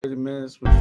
30 minutes. With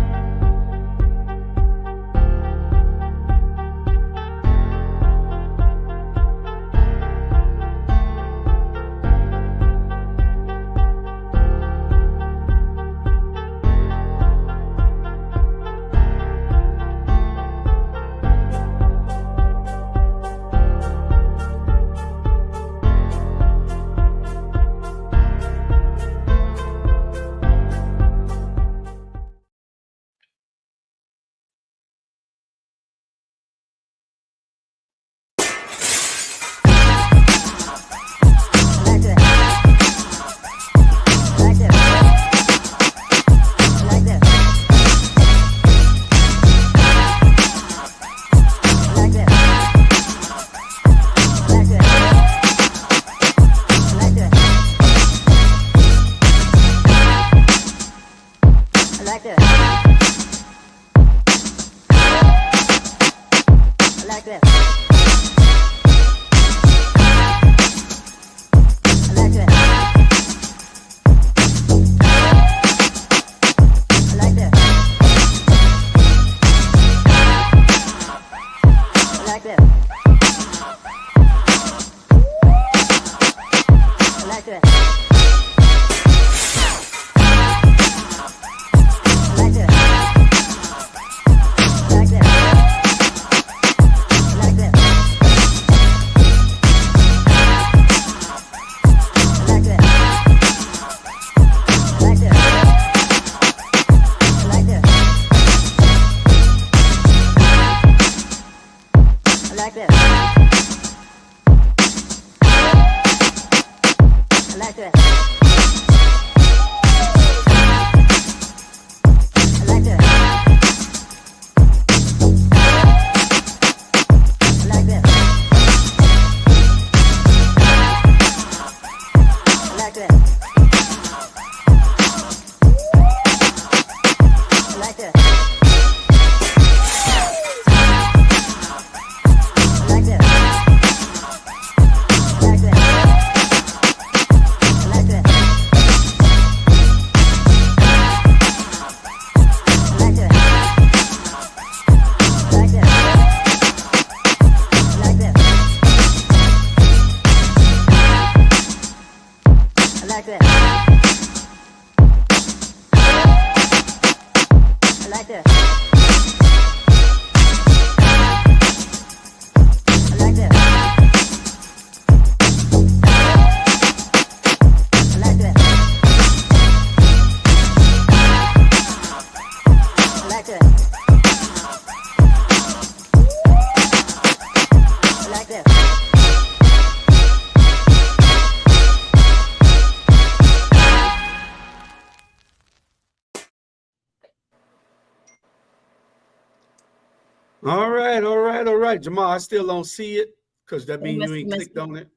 all right, Jamal. I still don't see it because that means you ain't clicked on it.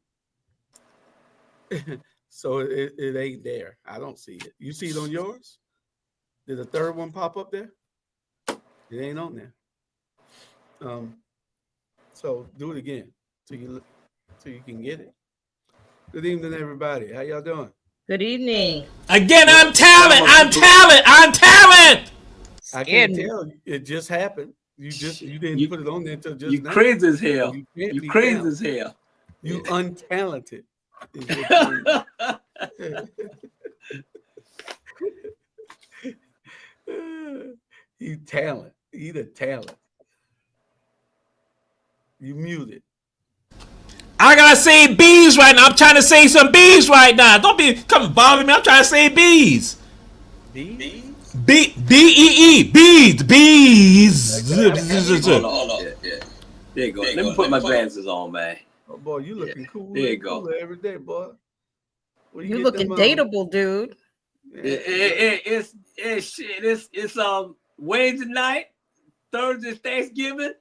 So it ain't there. I don't see it. You see it on yours? Did the third one pop up there? It ain't on there. So do it again till you can get it. Good evening, everybody. How y'all doing? Good evening. Again, I'm talent. I can't tell. It just happened. You didn't put it on there until just you now. crazy as hell. You crazy as hell. You untalented. He talent. He the talent. You muted. I gotta say bees right now. I'm trying to say some bees right now. Don't come bother me. I'm trying to say bees. Bees? B-E-E. Bees. Hold on. Yeah. There you go. Let me put my glasses on, man. Oh boy, you looking cool. There you go. Every day, boy. You looking dateable, dude. It's Wednesday night, Thursday Thanksgiving,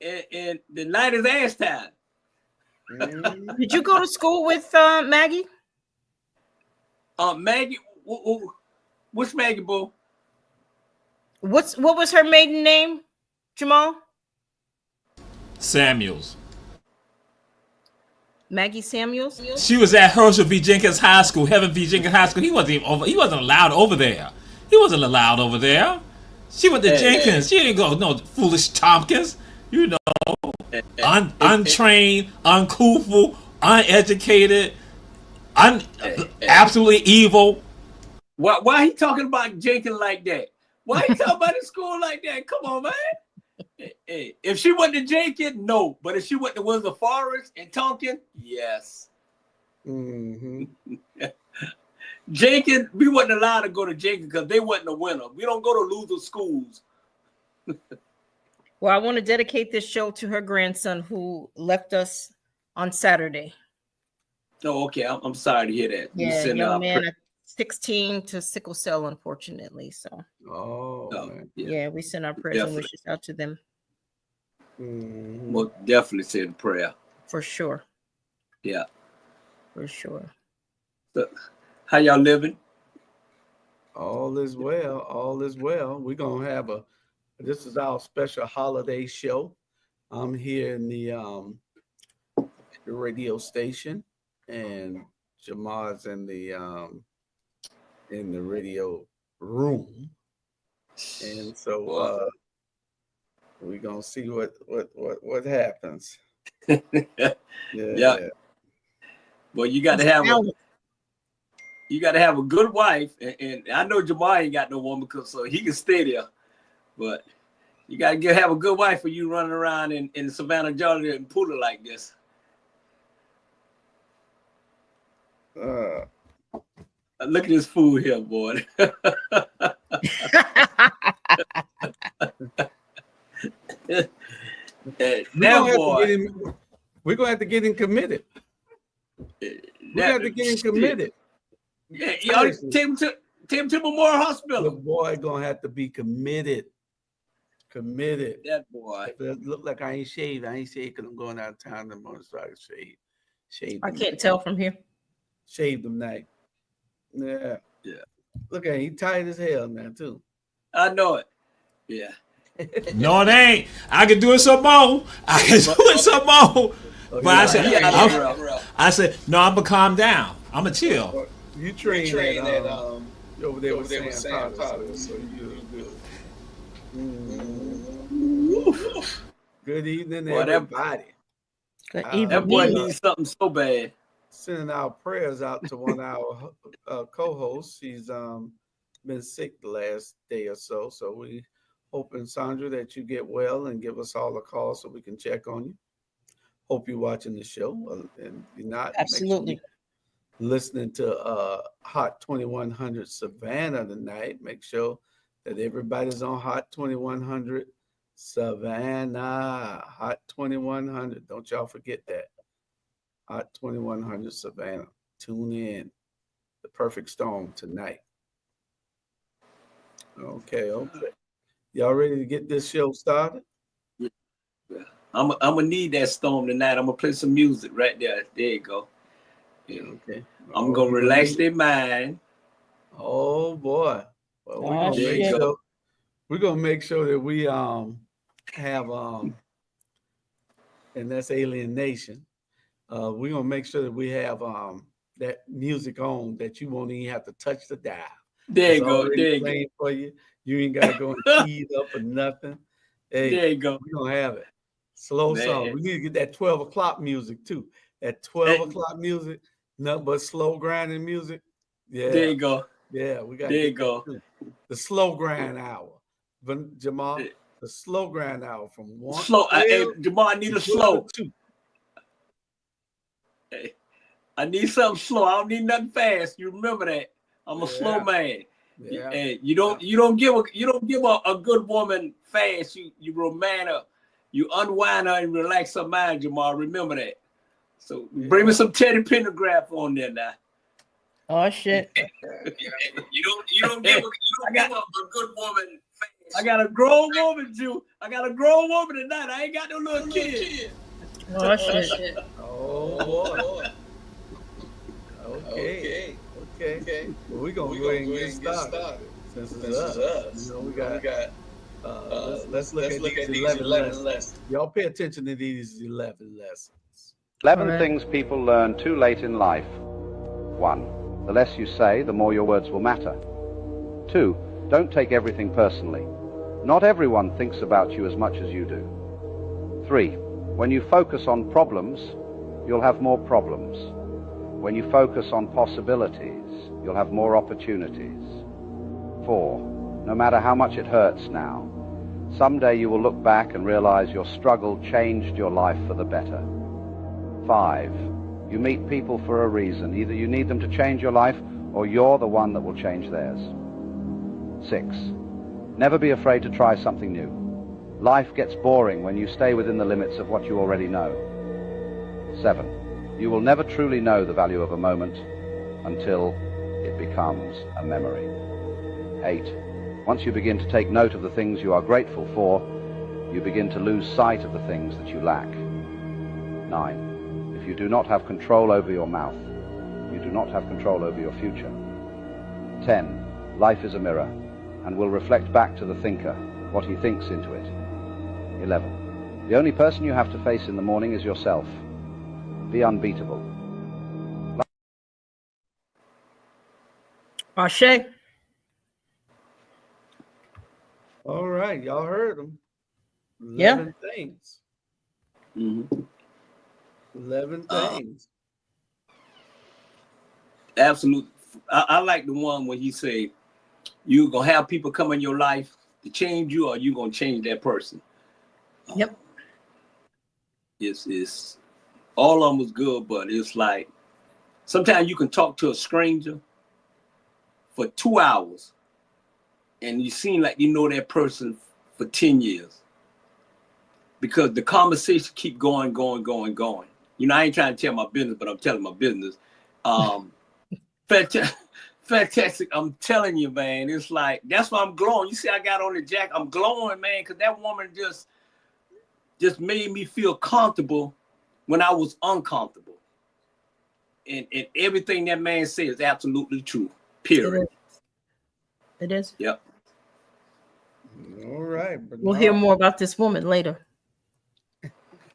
and the night is ass time. Did you go to school with Maggie? Maggie, what's Maggie, boo? What was her maiden name, Jamal? Samuels. Maggie Samuels? She was at Herschel V. Jenkins High School, Heaven V. Jenkins High School. He wasn't allowed over there. He wasn't allowed over there. She went to Jenkins. She didn't go no foolish Tompkins. You know, untrained, uncouth, uneducated, absolutely evil. Why he talking about Jenkins like that? Why he talking about his school like that? Come on, man. Hey, if she went to Jenkins, no. But if she went to Windsor Forest and Tonkin, yes. Mm-hmm. Jenkins, we wasn't allowed to go to Jenkins because they wasn't a winner. We don't go to loser schools. Well, I want to dedicate this show to her grandson who left us on Saturday. Oh, okay. I'm sorry to hear that. Yeah, young man at 16 to sickle cell, unfortunately. So, man. Yeah, we send our prayers and wishes out to them. Mm-hmm. We'll definitely say the prayer. For sure. Yeah. For sure. So, how y'all living? All is well. All is well. We're going to have this is our special holiday show. I'm here in the radio station, and Jamal's in the radio room. And so we're going to see what happens. Yeah. Well, you got to have a good wife, and I know Jamal ain't got no woman because so he can stay there. But you got to have a good wife for you running around in Savannah, Georgia, and Pula like this. Look at this fool here, boy. We're gonna have to get him committed. We have to get him committed. Yeah, y'all take him to Memorial Hospital. The boy gonna have to be committed. That boy. If it look like I ain't shaved because I'm going out of town tomorrow, so I can shave. I can't tell from here. Shave them night. Yeah. Look at him. He tight as hell now too. I know it. Yeah. No, it ain't. I can do it some more. But I said, no, I'm gonna calm down. I'm gonna chill. You train that over there with Sam Potter, so you good. Good evening, everybody. Good evening. That boy needs something so bad. Sending our prayers out to one of our co-hosts. She's been sick the last day or so. So we hoping, Sandra, that you get well and give us all a call so we can check on you. Hope you're watching the show. And if you're not, absolutely. Listening to Hot 2100 Savannah tonight. Make sure that everybody's on Hot 2100 Savannah. Hot 2100. Don't y'all forget that. Hot 2100 Savannah. Tune in. The perfect storm tonight. Okay. Y'all ready to get this show started? Yeah. I'm gonna need that storm tonight. I'm gonna play some music right there. There you go. Yeah. Okay. I'm gonna relax their mind. Oh boy. Well, we're gonna make sure that we have and that's Alien Nation. We're gonna make sure that we have that music on that you won't even have to touch the dial. There you go. There you go. For you. You ain't gotta go and key it up or nothing. Hey, there you go. We're gonna have it. Slow song. We need to get that 12 o'clock music too. That 12 o'clock music, nothing but slow grinding music. Yeah. There you go. Yeah, we got there you go. The slow grind hour. But Jamal, the slow grind hour from 1 slow. Jamal, I need a slow. 2. Hey, I need something slow. I don't need nothing fast. You remember that? I'm a slow man. Yeah. Hey, you don't give a good woman fast. You roman her, you unwind her and relax her mind, Jamal. Remember that. So bring me some Teddy Pendergraph on there now. Oh shit. You don't give a good woman fast. I got a grown woman, Jew. I got a grown woman tonight. I ain't got no little kid. Oh shit. Oh boy. Okay. Well, we're gonna go ahead and get started. Since it's us. You know, we got let's look at these 11 lessons. Y'all pay attention to these 11 lessons. 11 things people learn too late in life. 1. The less you say, the more your words will matter. 2. Don't take everything personally. Not everyone thinks about you as much as you do. 3. When you focus on problems, you'll have more problems. When you focus on possibilities, you'll have more opportunities. 4. No matter how much it hurts now, someday you will look back and realize your struggle changed your life for the better. 5. You meet people for a reason. Either you need them to change your life, or you're the one that will change theirs. 6. Never be afraid to try something new. Life gets boring when you stay within the limits of what you already know. 7. You will never truly know the value of a moment until it becomes a memory. 8. Once you begin to take note of the things you are grateful for, you begin to lose sight of the things that you lack. 9. If you do not have control over your mouth, you do not have control over your future. 10. Life is a mirror and will reflect back to the thinker what he thinks into it. 11. The only person you have to face in the morning is yourself. Be unbeatable. Ashe. All right, y'all heard them. Yeah. 11 things. Mm-hmm. 11 things. Absolutely. I like the one where he say, you're going to have people come in your life to change you, or you're going to change that person. Yep. It's all of them was good, but it's like, sometimes you can talk to a stranger for 2 hours, and you seem like you know that person for 10 years. Because the conversation keep going. You know, I ain't trying to tell my business, but I'm telling my business. Fantastic. I'm telling you, man. It's like, that's why I'm glowing. You see, I got on the jacket. I'm glowing, man, because that woman just made me feel comfortable when I was uncomfortable. And everything that man said is absolutely true. Period. It is. Yep. All right. We'll hear more about this woman later.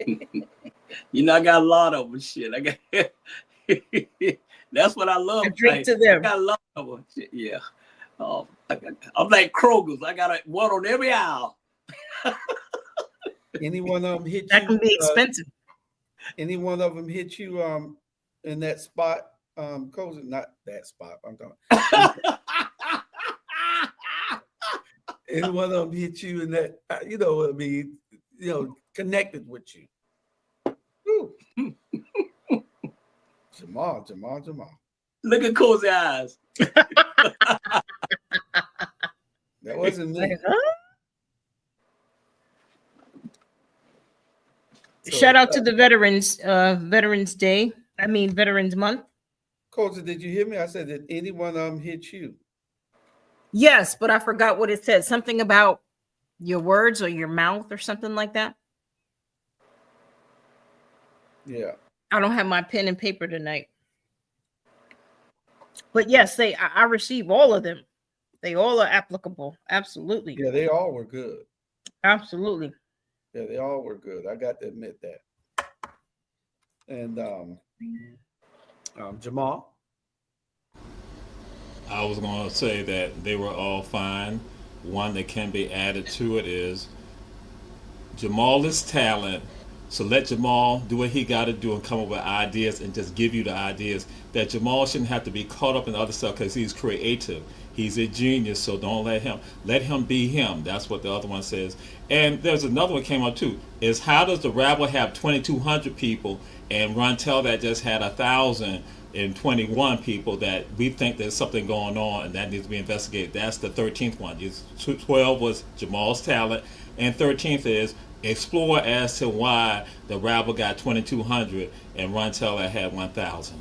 You know, I got a lot of them. Shit. I got. That's what I love. I drink to them. I got a lot of them. Shit, yeah. I'm like Kroger's. I got one on every aisle. Any one of them hit That you? can be expensive. Any one of them hit you in that spot? Cozy, not that spot. I'm talking. Any one of them hit you in that? You know what I mean? You know, connected with you. Woo. Jamal. Look at Cozy's eyes. That wasn't me. Shout out to the Veterans Day. I mean, Veterans Month. Cozy, did you hear me? I said, did any one of them hit you? Yes, but I forgot what it said. Something about your words or your mouth or something like that. Yeah. I don't have my pen and paper tonight. But yes, I receive all of them. They all are applicable. Absolutely. Yeah, they all were good. Absolutely. Yeah, they all were good. I got to admit that. And Jamal? I was going to say that they were all fine. One that can be added to it is Jamal is talent. So let Jamal do what he got to do and come up with ideas and just give you the ideas. That Jamal shouldn't have to be caught up in other stuff because he's creative. He's a genius, so don't let him be him. That's what the other one says. And there's another one came up too. Is how does the Rabble have 2,200 people and Rontel that just had 1,021 people that we think there's something going on and that needs to be investigated? That's the 13th one. 12 was Jamal's talent, and 13th is explore as to why the Rabble got 2,200 and Rontel had 1,000.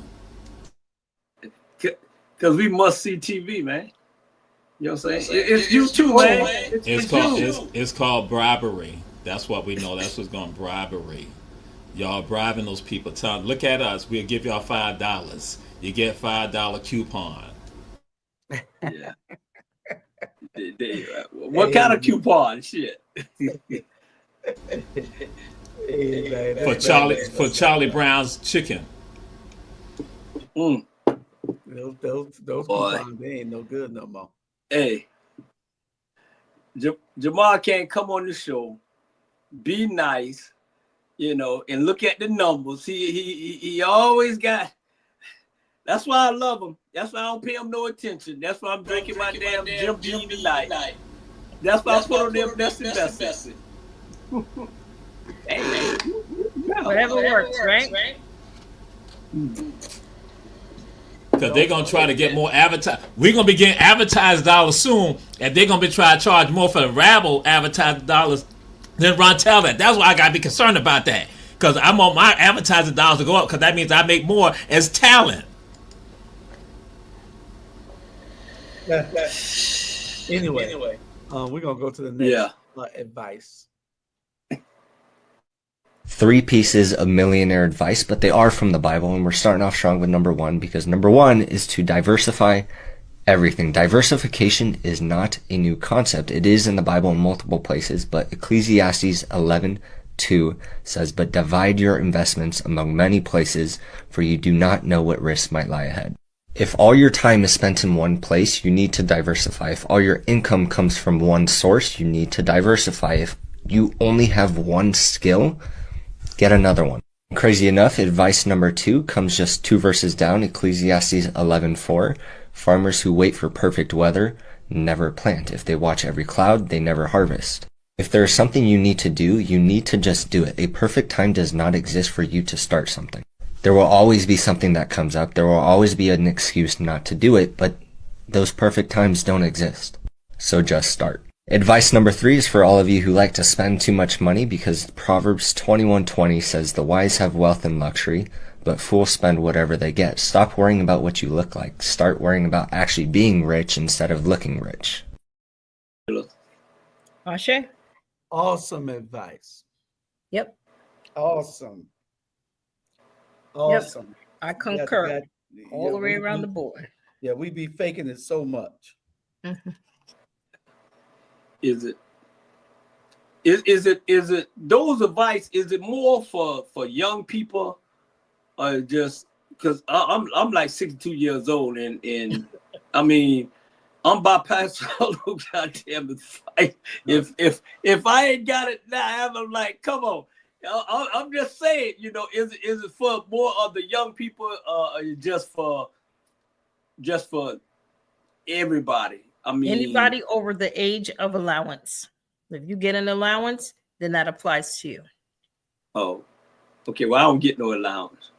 Because we must see TV, man. You know what I'm saying? It's you too, man. It's called bribery. That's what we know. That's what's going bribery. Y'all bribing those people. Look at us. We'll give y'all $5. You get $5 coupon. Yeah. What kind of coupon? Shit. Hey, man, for Charlie Brown's chicken. Those coupons, they ain't no good no more. Hey, Jamal can't come on the show, be nice, and look at the numbers. He always got. That's why I love him. That's why I don't pay him no attention. That's why I'm drinking my damn Jim Beam tonight. That's why I put on their best investment. Hey, Whatever works, right? Because they're going to try to get more advertising. We're going to be getting advertised dollars soon, and they're going to be trying to charge more for the Rabble advertising dollars than Ron Talent. That's why I got to be concerned about that. Because I want my advertising dollars to go up, because that means I make more as talent. Anyway, we're going to go to the next advice. 3 pieces of millionaire advice, but they are from the Bible, and we're starting off strong with number 1, because number 1 is to diversify everything. Diversification is not a new concept. It is in the Bible in multiple places, but Ecclesiastes 11:2 says, "But divide your investments among many places, for you do not know what risks might lie ahead." If all your time is spent in one place, you need to diversify. If all your income comes from one source, you need to diversify. If you only have one skill, get another one. Crazy enough, advice number 2 comes just 2 verses down, Ecclesiastes 11:4. "Farmers who wait for perfect weather never plant. If they watch every cloud, they never harvest." If there is something you need to do, you need to just do it. A perfect time does not exist for you to start something. There will always be something that comes up. There will always be an excuse not to do it, but those perfect times don't exist. So just start. Advice number 3 is for all of you who like to spend too much money, because Proverbs 21:20 says, "The wise have wealth and luxury, but fools spend whatever they get." Stop worrying about what you look like. Start worrying about actually being rich instead of looking rich. Ashe? Awesome advice. Yep. Awesome. Yep. I concur. All the way around the board. Yeah, we be faking it so much. Mm-hmm. Is it those advice? Is it more for young people, or just because I'm like 62 years old, and I mean I'm bypassing all those goddamn fight. If I ain't got it now, I'm like, come on. I'm just saying, is it for more of the young people, or just for everybody? I mean, anybody over the age of allowance. If you get an allowance, then that applies to you. Oh, okay. Well, I don't get no allowance.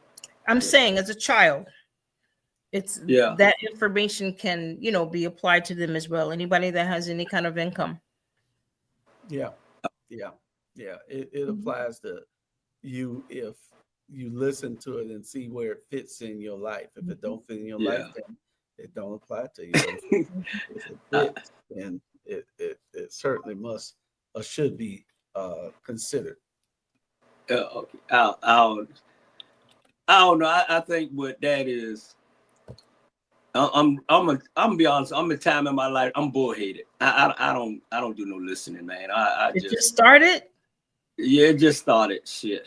I'm saying as a child, it's that information can, be applied to them as well. Anybody that has any kind of income. Yeah. It applies to you if you listen to it and see where it fits in your life. If it don't fit in your life, then it don't apply to you. If it fits, then it certainly must or should be considered. Okay. I don't know. I think what that is. I'm gonna be honest. I'm a time in my life. I'm bullheaded. I don't do no listening, man. It just started. Yeah, it just started. Shit.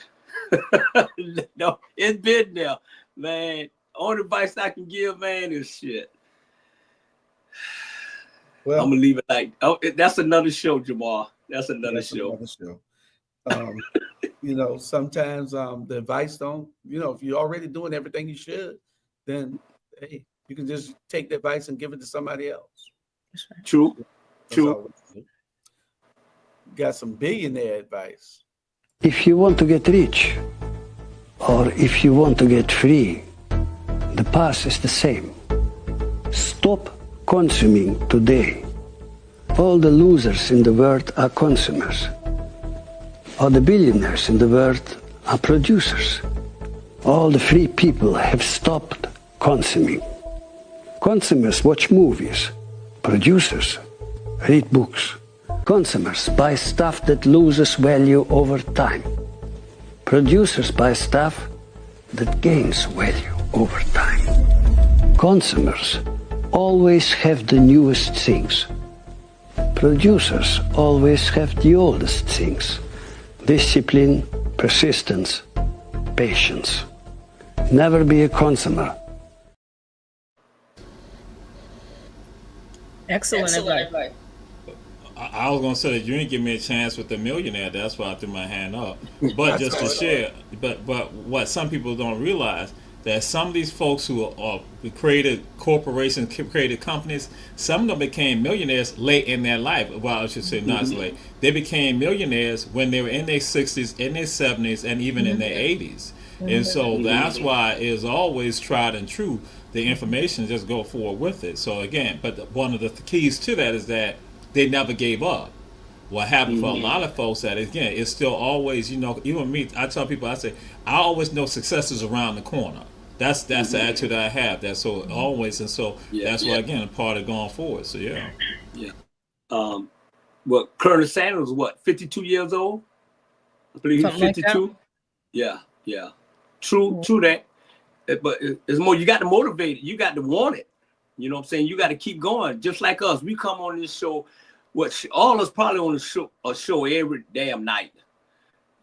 No, it's been there, man. Only advice I can give, man, is shit. Well, I'm gonna leave it like. Oh, that's another show, Jamal. That's another show. Sometimes the advice don't. If you're already doing everything you should, then hey, you can just take the advice and give it to somebody else. True. Got some billionaire advice. If you want to get rich, or if you want to get free, the path is the same. Stop consuming today. All the losers in the world are consumers. All the billionaires in the world are producers. All the free people have stopped consuming. Consumers watch movies. Producers read books. Consumers buy stuff that loses value over time. Producers buy stuff that gains value over time. Consumers always have the newest things. Producers always have the oldest things. Discipline, persistence, patience. Never be a consumer. Excellent advice. I was gonna say that you didn't give me a chance with the millionaire. That's why I threw my hand up. But just to share, but what some people don't realize that some of these folks who are created corporations, created companies, some of them became millionaires late in their life. Well, I should say not late. They became millionaires when they were in their 60s, in their 70s, and even in their 80s. And so that's why it's always tried and true. The information, just go forward with it. So again, but one of the keys to that is that they never gave up. What happened for a lot of folks that, again, it's still always, even me, I tell people, I say, I always know success is around the corner. That's the attitude I have. That's so always, and so that's why, again, a part of going forward. So yeah. Well, Colonel Sanders was 52 years old? I believe he's 52. Like yeah. True that. But it's more, you got to motivate it. You got to want it. You know what I'm saying? You got to keep going. Just like us, we come on this show. All us probably on a show every damn night.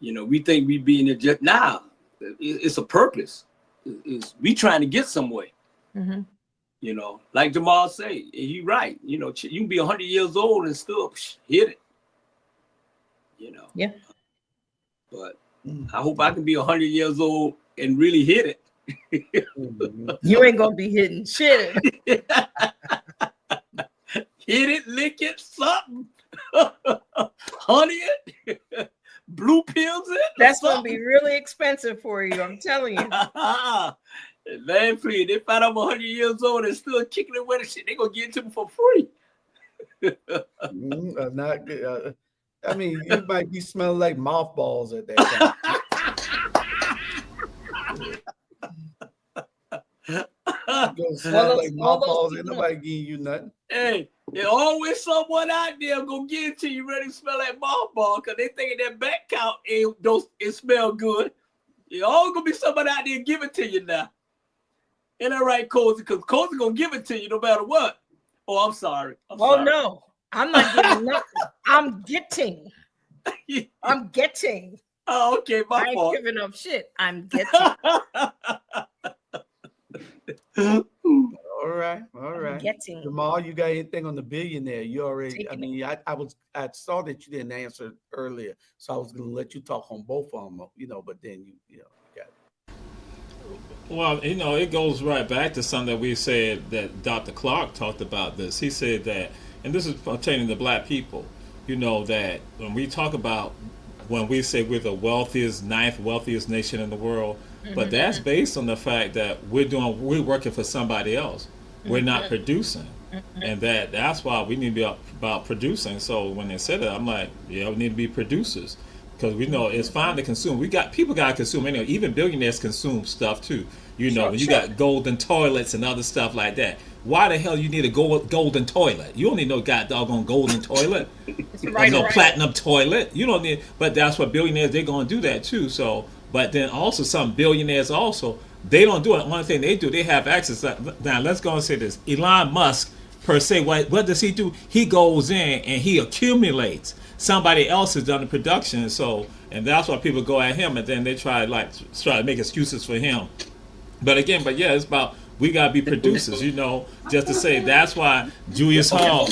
We think we be in it just now. It's a purpose. We trying to get somewhere. Like Jamal say, he right. You can be 100 years old and still hit it. Yeah. But I hope I can be 100 years old and really hit it. You ain't gonna be hitting shit. Hit it, lick it, something. Honey it, blue pills it. That's gonna be really expensive for you, I'm telling you. Man, please, they find I'm 100 years old and still kicking it with the shit, they gonna give it to me for free. Not good. I mean, you might be smelling like mothballs at that time. Gonna smell like mothballs, ain't nobody giving you nothing. Hey, there's always someone out there gonna give it to you ready to smell like mothball because they thinking that back count it smell good. There's always gonna be somebody out there give it to you now. Ain't that right, Cozy? Because Cozy gonna give it to you no matter what. Oh, I'm sorry. Sorry. No, I'm not giving nothing. I'm getting. I'm getting. Oh, okay, my fault. I ain't giving up shit. I'm getting. All right. Getting. Jamal, you got anything on the billionaire? You already. I mean, I saw that you didn't answer earlier, so I was going to let you talk on both of them. But then you got it. Well, it goes right back to something that we said that Dr. Clark talked about this. He said that, and this is pertaining to black people. That when we talk about when we say we're the ninth wealthiest nation in the world. But that's based on the fact that we're working for somebody else. We're not producing. And that's why we need to be about producing. So when they said that, I'm like, we need to be producers. Because we know it's fine to consume. People got to consume anyway. Even billionaires consume stuff too. When you got golden toilets and other stuff like that. Why the hell you need a golden toilet? You don't need no doggone golden toilet. No platinum toilet. You don't need. But that's what billionaires, they're going to do that too. So. But then also some billionaires also, they don't do it. One thing they do, they have access. Now let's go and say this. Elon Musk, per se, what does he do? He goes in and he accumulates. Somebody else has done the production. And that's why people go at him and then they try to make excuses for him. It's about, we got to be producers, just to say that's why Julius Hall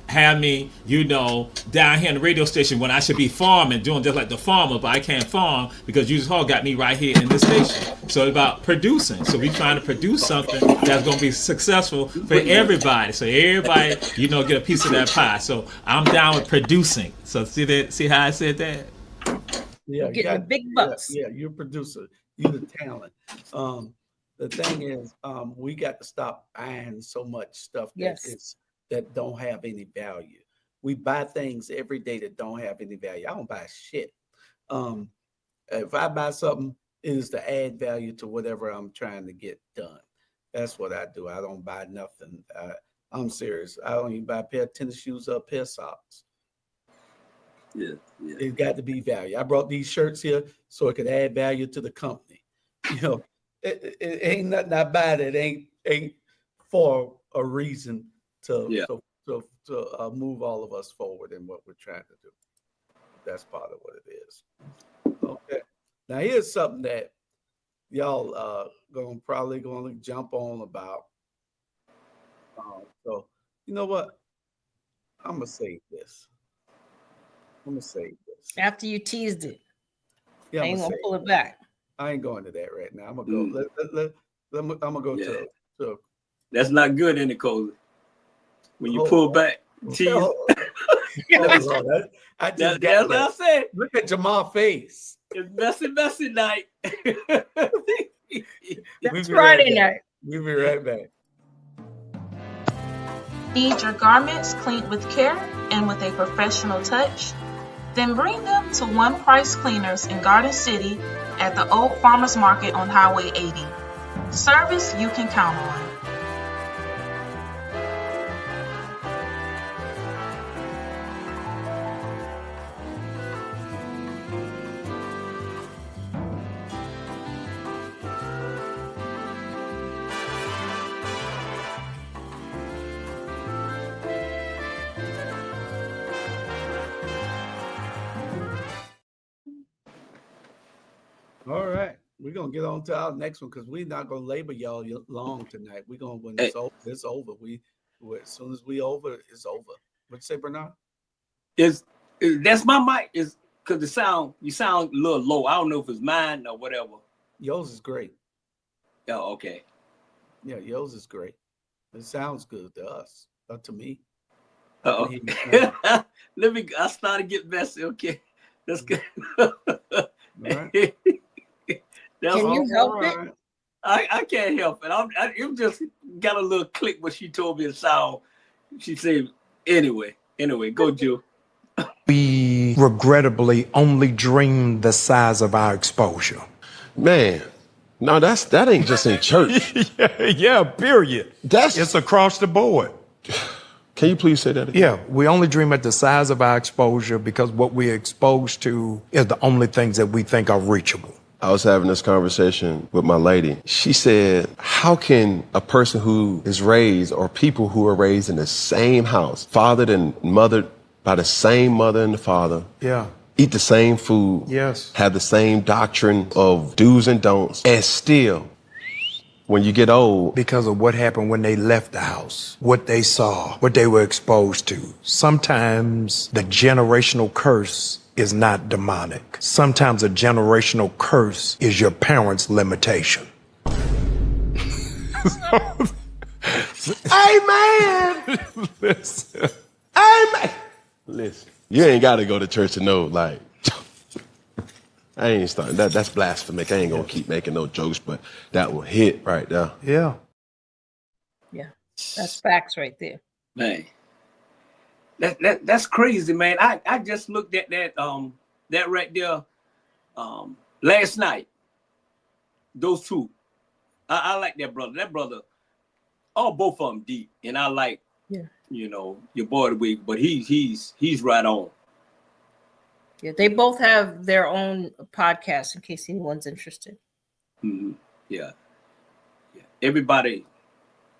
had me, down here in the radio station when I should be farming, doing just like the farmer, but I can't farm because Julius Hall got me right here in this station. So it's about producing. So we're trying to produce something that's going to be successful for everybody. So everybody, get a piece of that pie. So I'm down with producing. So see how I said that? Yeah, getting the big bucks. Yeah, you're a producer. You're the talent. The thing is, we got to stop buying so much stuff that don't have any value. We buy things every day that don't have any value. I don't buy shit. If I buy something, it is to add value to whatever I'm trying to get done. That's what I do. I don't buy nothing. I'm serious. I don't even buy a pair of tennis shoes or a pair of socks. Yeah. It got to be value. I brought these shirts here so it could add value to the company. It ain't nothing I buy that ain't for a reason to move all of us forward in what we're trying to do. That's part of what it is. Okay. Now here's something that y'all probably gonna jump on about. So you know what? I'm gonna say this. I'm gonna save this. After you teased it, Yeah, I ain't gonna pull it back. I ain't going to that right now. I'm gonna go. I'm gonna go to. That's not good, in it, Cozy. When you pull back, tease. That's what I said. Look at Jamal's face. It's messy night. That's Friday night. We'll be right back. Need your garments cleaned with care and with a professional touch? Then bring them to One Price Cleaners in Garden City at the Old Farmers Market on Highway 80. Service you can count on. All right, we're gonna get on to our next one because we're not gonna labor y'all long tonight. We're gonna when it's over, it's over. As soon as we over, it's over. What'd you say, Bernard? That's my mic. Is because you sound a little low. I don't know if it's mine or whatever. Yours is great. Oh, okay. Yeah, yours is great. It sounds good to us, to me. Oh, I started getting messy. Okay, that's good. Right. Can you help it? I can't help it. It just got a little click when she told me to sound. She said, anyway, go, Jill. We regrettably only dream the size of our exposure. Man, no, that ain't just in church. yeah, period. It's across the board. Can you please say that again? Yeah, we only dream at the size of our exposure because what we're exposed to is the only things that we think are reachable. I was having this conversation with my lady. She said, how can a person who is raised or people who are raised in the same house, fathered and mothered by the same mother and the father, eat the same food, have the same doctrine of do's and don'ts, and still, when you get old, because of what happened when they left the house, what they saw, what they were exposed to, sometimes the generational curse is not demonic. Sometimes a generational curse is your parents' limitation. Amen. Listen. Amen. Listen, you ain't got to go to church to know, like, I ain't starting. That's blasphemic. I ain't going to keep making no jokes, but that will hit right there. Yeah. Yeah. That's facts right there. Man. That's crazy, man. I just looked at that right there last night. Those two. I like that brother. That brother, both of them deep. And I like your boy the week, but he's right on. Yeah, they both have their own podcast in case anyone's interested. Mm-hmm. Yeah. Everybody,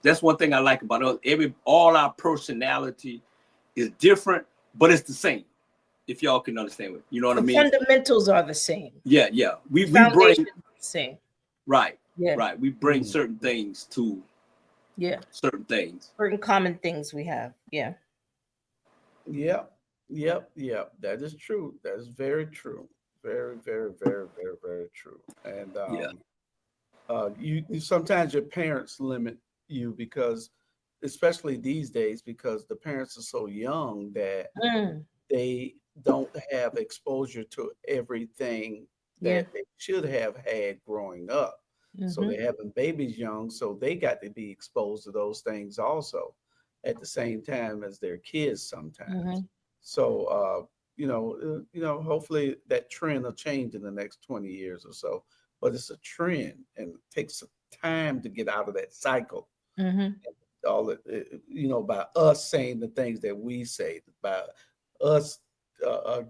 that's one thing I like about us. All our personality is different, but it's the same. If y'all can understand it, you know what I mean. Fundamentals are the same. Yeah. We bring the same. Right. Yeah. Right. We bring certain things to. Yeah. Certain things. Certain common things we have. Yeah. Yep. That is true. That is very true. Very, very, very, very, very true. And you sometimes your parents limit you because, especially these days, because the parents are so young that they don't have exposure to everything that they should have had growing up. So they're having babies young, so they got to be exposed to those things also at the same time as their kids sometimes. So hopefully that trend will change in the next 20 years or so. But it's a trend, and it takes time to get out of that cycle. All by us saying the things that we say, by us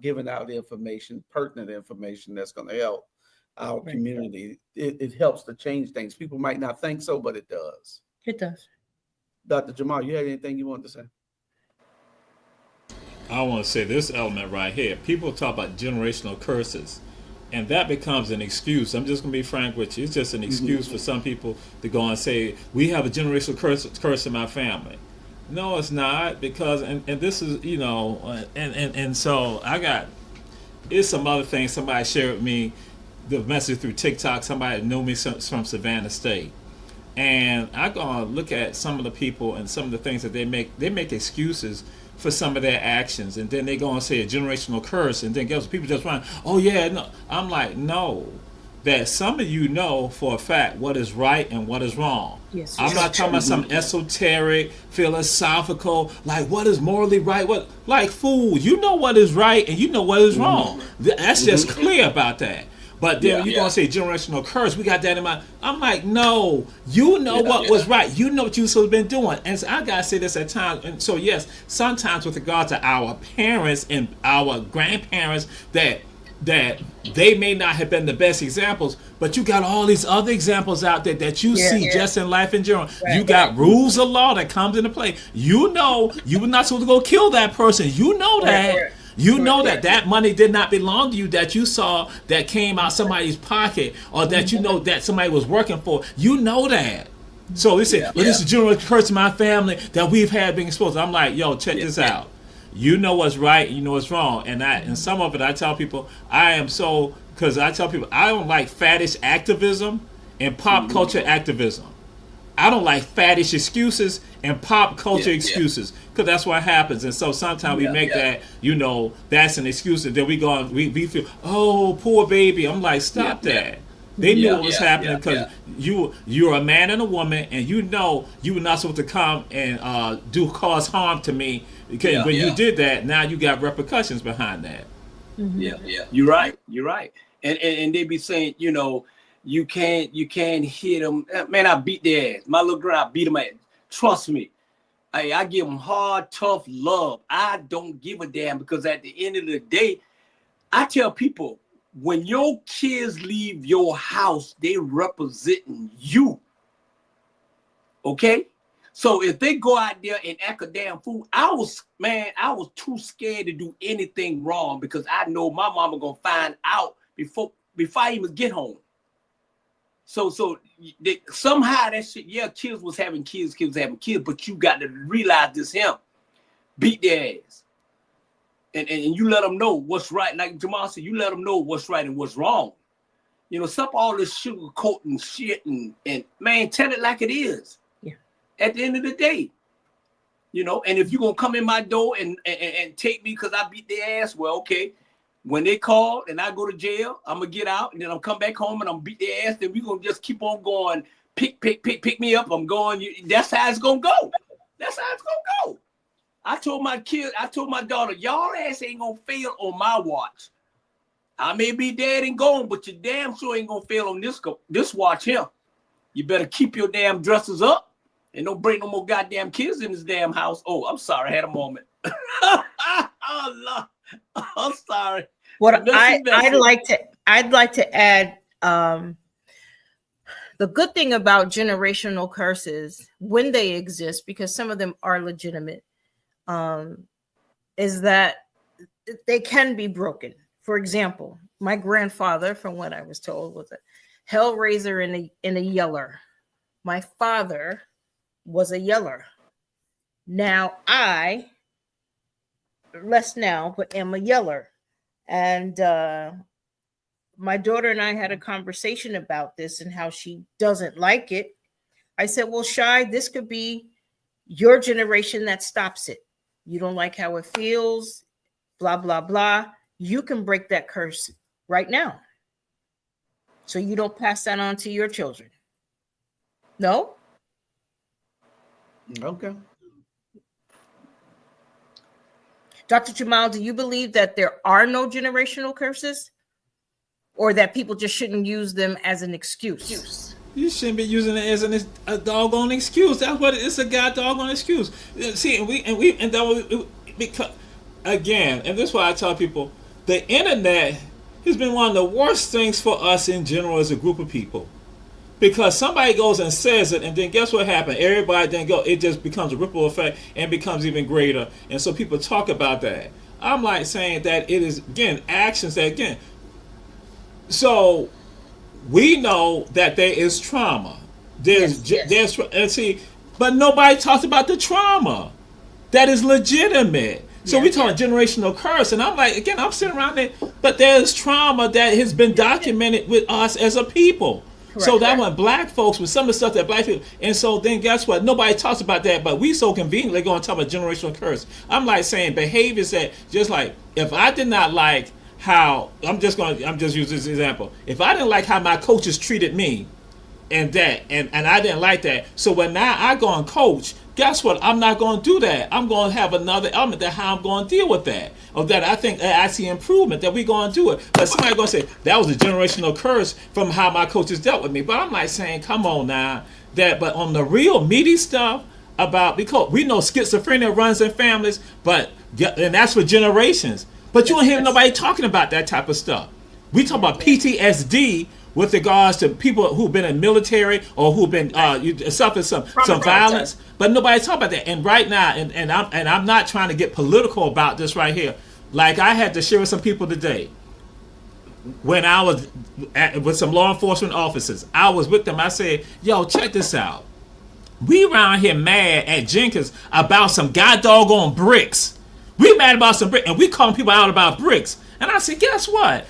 giving out information, pertinent information that's going to help our community. It helps to change things. People might not think so, but it does. It does. Dr. Jamal, you had anything you wanted to say? I want to say this element right here. People talk about generational curses, and that becomes an excuse. I'm just going to be frank with you. It's just an excuse for some people to go and say, we have a generational curse in my family. No, it's not, because and this is, and so I got, it's some other things somebody shared with me, the message through TikTok. Somebody knew me from Savannah State, and I go look at some of the people and some of the things that they make excuses for some of their actions, and then they go and say a generational curse, and then guess what? People just run, oh yeah, no. I'm like, no, that some of you know for a fact what is right and what is wrong. Yes, I'm not talking about some esoteric, philosophical, like what is morally right, what, like, fool, you know what is right and you know what is wrong. That's just clear about that. But then you're going to say generational curse. We got that in mind. I'm like, no, you know what was right. You know what you should have been doing. And so I got to say this at times. And so, yes, sometimes with regard to our parents and our grandparents, that they may not have been the best examples, but you got all these other examples out there that you see just in life in general. Right, you got rules of law that comes into play. You know you were not supposed to go kill that person. You know that. Right. You know that money did not belong to you, that you saw that came out somebody's pocket, or that you know that somebody was working for. You know that. So they say, well, this is a general curse in my family that we've had being exposed. I'm like, yo, check this out. You know what's right, you know what's wrong. And some of it I tell people, because I tell people I don't like faddish activism and pop culture activism. I don't like faddish excuses and pop culture excuses, because that's what happens. And so sometimes we make that, that's an excuse, and then we feel, oh, poor baby. I'm like, stop that. They knew what was happening, because you're a man and a woman, and you know you were not supposed to come and cause harm to me. Because when you did that, now you got repercussions behind that. You're right. And they be saying, you can't hit them. Man, I beat their ass. My little girl, I beat them ass. Trust me. I give them hard, tough love. I don't give a damn, because at the end of the day, I tell people, when your kids leave your house, they representing you. Okay? So if they go out there and act a damn fool, I was too scared to do anything wrong, because I know my mama gonna find out before I even get home. So somehow that shit, kids was having kids, but you got to realize this beat their ass. And you let them know what's right. Like Jamal said, you let them know what's right and what's wrong. Stop all this sugarcoating shit and man, tell it like it is. At the end of the day, and if you're going to come in my door and take me because I beat their ass, well, okay. When they call and I go to jail, I'm going to get out, and then I'll come back home and I'm beat their ass. Then we're going to just keep on going, pick me up. I'm going, that's how it's going to go. That's how it's going to go. I told my daughter, y'all ass ain't going to fail on my watch. I may be dead and gone, but you damn sure ain't going to fail on this watch here. You better keep your damn dresses up. And don't bring no more goddamn kids in this damn house. Oh, I'm sorry. I had a moment. Oh, Lord. I'm sorry. What I'd like to add, the good thing about generational curses, when they exist, because some of them are legitimate, is that they can be broken. For example, my grandfather, from what I was told, was a hellraiser and a yeller. My father was a yeller. Now less now, but am a yeller. And my daughter and I had a conversation about this and how she doesn't like it. I said, well, Shai, this could be your generation that stops it. You don't like how it feels, blah, blah, blah. You can break that curse right now, so you don't pass that on to your children. No? Okay. Dr. Jamal, do you believe that there are no generational curses, or that people just shouldn't use them as an excuse? You shouldn't be using it as a doggone excuse. That's what it's a doggone excuse. See, because again, and this is why I tell people, the internet has been one of the worst things for us in general as a group of people. Because somebody goes and says it, and then guess what happened? Everybody then go. It just becomes a ripple effect and becomes even greater. And so people talk about that. I'm like saying that it is, again, actions that, again. So we know that there is trauma. There's and see, but nobody talks about the trauma. that is legitimate. So we talk generational curse, and I'm like, again, I'm sitting around there, but there's trauma that has been documented with us as a people. Correct, so that when black folks, with some of the stuff that black people, and so then guess what? Nobody talks about that, but we so conveniently go and talk about generational curse. I'm like saying behaviors that, just like, if I did not like how, I'm just use this example. If I didn't like how my coaches treated me, and I didn't like that. So when now I go and coach, guess what? I'm not going to do that. I'm going to have another element that how I'm going to deal with that. Or that I think I see improvement that we're going to do it. But somebody going to say that was a generational curse from how my coaches dealt with me. But I'm like saying, come on now, but on the real meaty stuff about, because we know schizophrenia runs in families, and that's for generations. But you don't hear nobody talking about that type of stuff. We talk about PTSD with regards to people who've been in military or who've been suffered some violence, but nobody talk about that. And right now, and I'm not trying to get political about this right here. Like I had to share with some people today. When I was with some law enforcement officers, I was with them. I said, "Yo, check this out. We around here mad at Jenkins about some doggone bricks. We mad about some bricks, and we calling people out about bricks." And I said, "Guess what?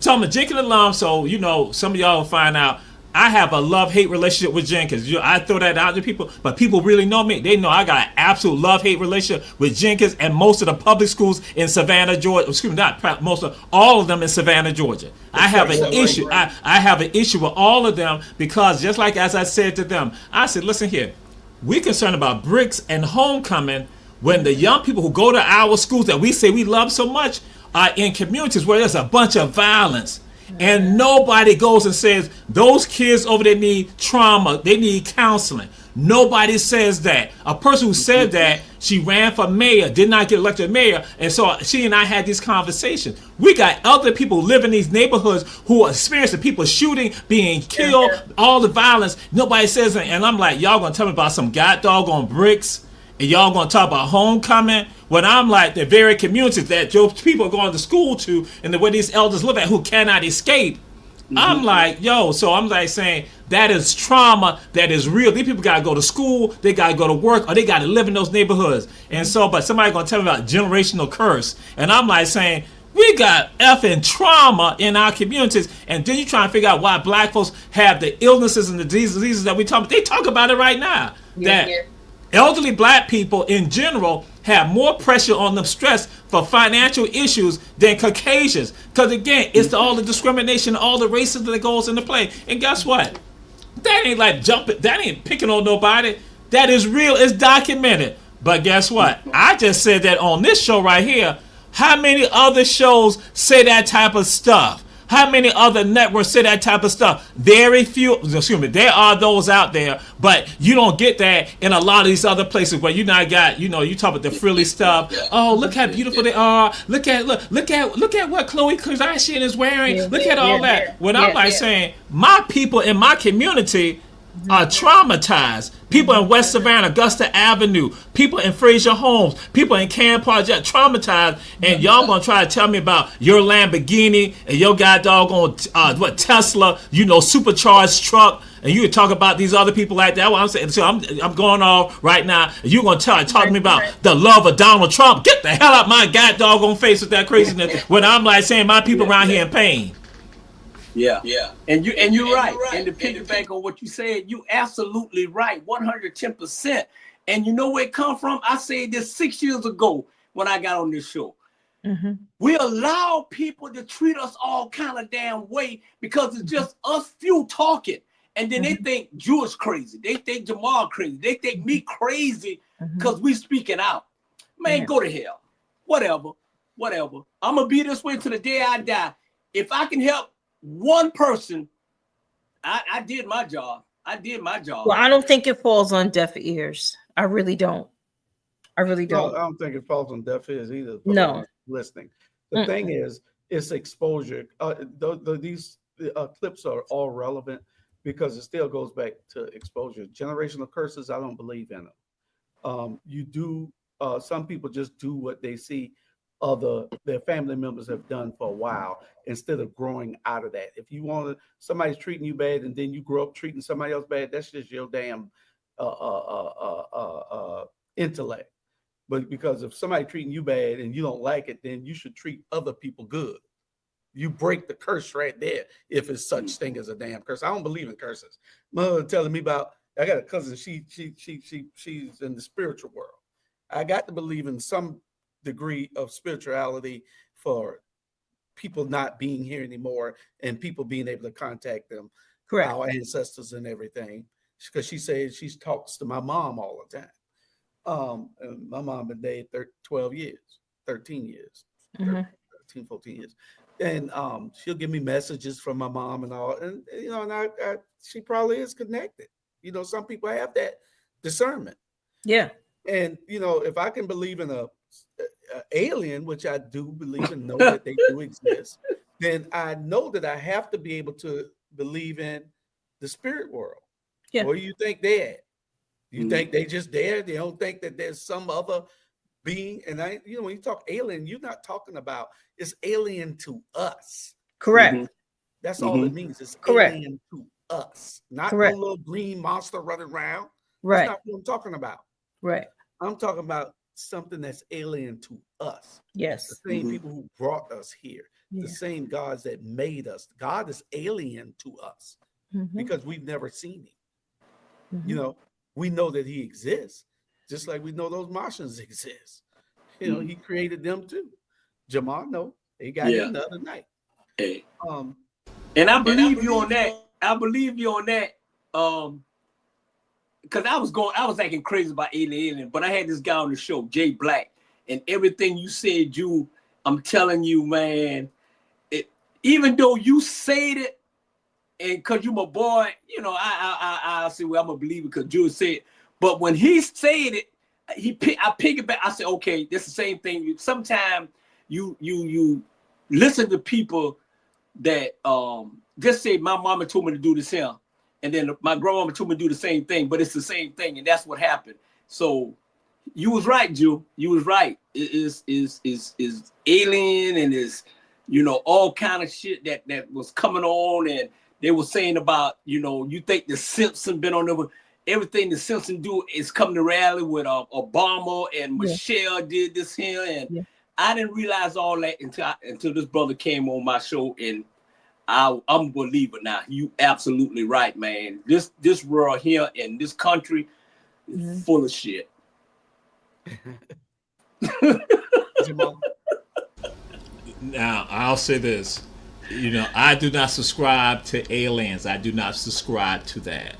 So I'm a Jenkins alum, so some of y'all will find out I have a love-hate relationship with Jenkins. I throw that out to people, but people really know me. They know I got an absolute love-hate relationship with Jenkins and most of the public schools in Savannah, Georgia. Excuse me, not most of, all of them in Savannah, Georgia. I have an issue. I have an issue with all of them because just like as I said to them, I said, listen here, we're concerned about bricks and homecoming when the young people who go to our schools that we say we love so much are in communities where there's a bunch of violence. And nobody goes and says, those kids over there need trauma, they need counseling. Nobody says that. A person who said that, she ran for mayor, did not get elected mayor, and so she and I had this conversation. We got other people who live in these neighborhoods who are experiencing people shooting, being killed, all the violence. Nobody says that. And I'm like, y'all gonna tell me about some doggone bricks? And y'all gonna talk about homecoming? When I'm like the very communities that your people are going to school to and the way these elders live at who cannot escape, I'm like, so I'm like saying that is trauma that is real. These people gotta go to school, they gotta go to work, or they gotta live in those neighborhoods. And so, but somebody gonna tell me about generational curse. And I'm like saying, we got effing trauma in our communities, and then you try and figure out why black folks have the illnesses and the diseases that we talk about. They talk about it right now. Elderly black people in general have more pressure on them, stress for financial issues than Caucasians. Because again, it's all the discrimination, all the racism that goes into play. And guess what? That ain't like jumping, that ain't picking on nobody. That is real, it's documented. But guess what? I just said that on this show right here. How many other shows say that type of stuff? How many other networks say that type of stuff? Very few. Excuse me. There are those out there, but you don't get that in a lot of these other places where you not got. You talk about the frilly stuff. Oh, look how beautiful they are. Look at what Khloe Kardashian is wearing. Look at all that. When I'm like saying my people in my community are traumatized. People in West Savannah, Augusta Avenue, people in Fraser Homes, people in Camp Project, traumatized, and y'all gonna try to tell me about your Lamborghini and your doggone Tesla, supercharged truck, and you talk about these other people like that. What I'm saying, so I'm going off right now, and you're gonna talk to me about the love of Donald Trump. Get the hell out my doggone face with that craziness when I'm like saying my people around here in pain. Yeah. And you're right. And to piggyback on what you said, you absolutely right, 110%. And you know where it come from? I said this 6 years ago when I got on this show. We allow people to treat us all kind of damn way because it's just us few talking. And then they think Jewish crazy. They think Jamal crazy. They think me crazy because we speaking out. Man, go to hell. Whatever. I'm going to be this way till the day I die. If I can help one person, I did my job. Well, I don't think it falls on deaf ears. I really don't. No, I don't think it falls on deaf ears either. No. Listening. The thing is, it's exposure. These clips are all relevant because it still goes back to exposure. Generational curses, I don't believe in them. Some people just do what they see their family members have done for a while instead of growing out of that. If you want somebody's treating you bad and then you grow up treating somebody else bad, that's just your damn intellect. But because if somebody treating you bad and you don't like it, then you should treat other people good. You break the curse right there if it's such thing as a damn curse. I don't believe in curses. Mother telling me about, I got a cousin, she's in the spiritual world. I got to believe in some degree of spirituality for people not being here anymore and people being able to contact them, Correct. our ancestors and everything. Because she says she talks to my mom all the time. And my mom been dead 13 years, 14 years. And she'll give me messages from my mom and all. And, you know, and she probably is connected. You know, some people have that discernment. Yeah. And, you know, if I can believe in a alien, which I do believe and know that they do exist, then I know that I have to be able to believe in the spirit world. Yeah. Where you think they're at? You think they just there? They don't think that there's some other being? And you know, when you talk alien, you're not talking about it's alien to us. Correct. That's all it means. It's Correct. alien to us, not Correct. no little green monster running around. Right. That's not what I'm talking about. Right. I'm talking about something that's alien to us. Yes. The same people who brought us here, the same gods that made us. God is alien to us because we've never seen him. You know, we know that he exists, just like we know those Martians exist. You know, he created them too. Jamal, no, he got him the other night. Hey. And I believe you on that. I believe you on that. Because I was acting crazy about alien, but I had this guy on the show, Jay Black, and everything you said, I'm telling you, man, even though you said it, and because you my boy, you know, I say, well, I'm a believer because Jules said it. But when he said it, I pick it back. I said, okay, that's the same thing. Sometimes you listen to people that just say, my mama told me to do this here. And then my grandmama told me to do the same thing, but it's the same thing. And that's what happened. So you was right, Jew. You was right. It is alien and is, you know, all kind of shit that was coming on. And they were saying about, you know, you think the Simpsons been on there. Everything the Simpsons do is coming to rally with Obama and Michelle did this here. And I didn't realize all that until this brother came on my show. And I'm a believer now. You absolutely right, man. This world here in this country is full of shit. Now, I'll say this. You know, I do not subscribe to aliens. I do not subscribe to that.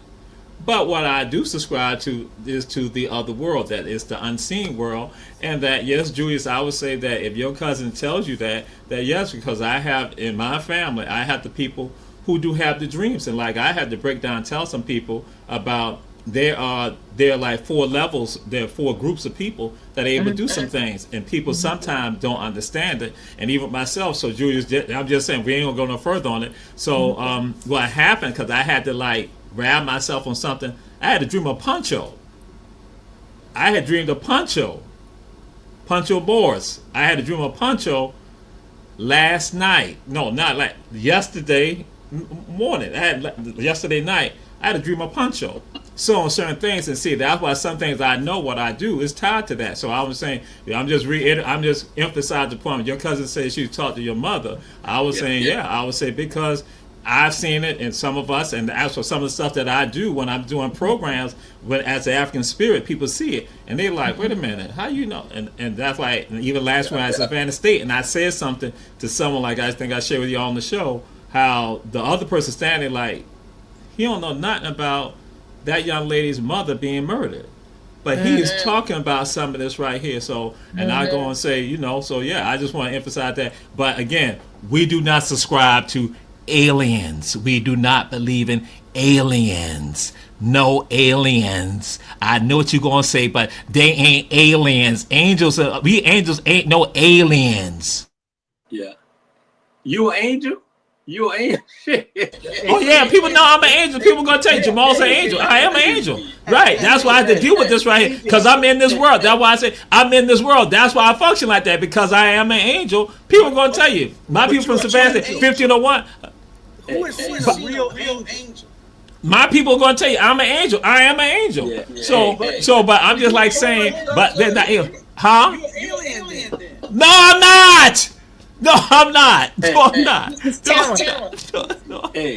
But what I do subscribe to is to the other world, that is the unseen world. And that, yes, Julius, I would say that if your cousin tells you that yes, because I have in my family, I have the people who do have the dreams. And like I had to break down, tell some people about there are like 4 levels, there are 4 groups of people that are able to do some things. And people sometimes don't understand it. And even myself, so Julius, I'm just saying, we ain't gonna go no further on it. So what happened, because I had to like grab myself on something, I had to dream of Pancho. I had dreamed of Pancho Boris. I had a dream of Pancho last night. No, not like yesterday morning. Yesterday night, I had a dream of Pancho. So on certain things, and see, that's why some things I know what I do is tied to that. So I was saying, I'm just emphasizing the point. Your cousin said she talked to your mother. I was saying, I would say because I've seen it in some of us, and as for some of the stuff that I do when I'm doing programs, as an African spirit, people see it, and they're like, wait a minute, how you know? And that's why, even last when I was in Savannah State, and I said something to someone, like I think I shared with you all on the show, how the other person standing like, he don't know nothing about that young lady's mother being murdered. But he is talking about some of this right here. So, and I go and say, you know, so yeah, I just want to emphasize that. But again, we do not subscribe to aliens. We do not believe in aliens. No aliens. I know what you're going to say, but they ain't aliens. We angels ain't no aliens. Yeah. You an angel? You an angel? Oh yeah, people know I'm an angel. People gonna tell you Jamal's an angel. I am an angel. Right. That's why I have to deal with this right here. Because I'm in this world. That's why I say I'm in this world. That's why I function like that. Because I am an angel. People gonna tell you. My people from Sebastian, 1501. Who is a real angel? My people are going to tell you, I'm an angel. I am an angel. Yeah. But I'm just like saying, but they're not, huh? No, I'm not. No, I'm not. No, I'm not. No. Hey,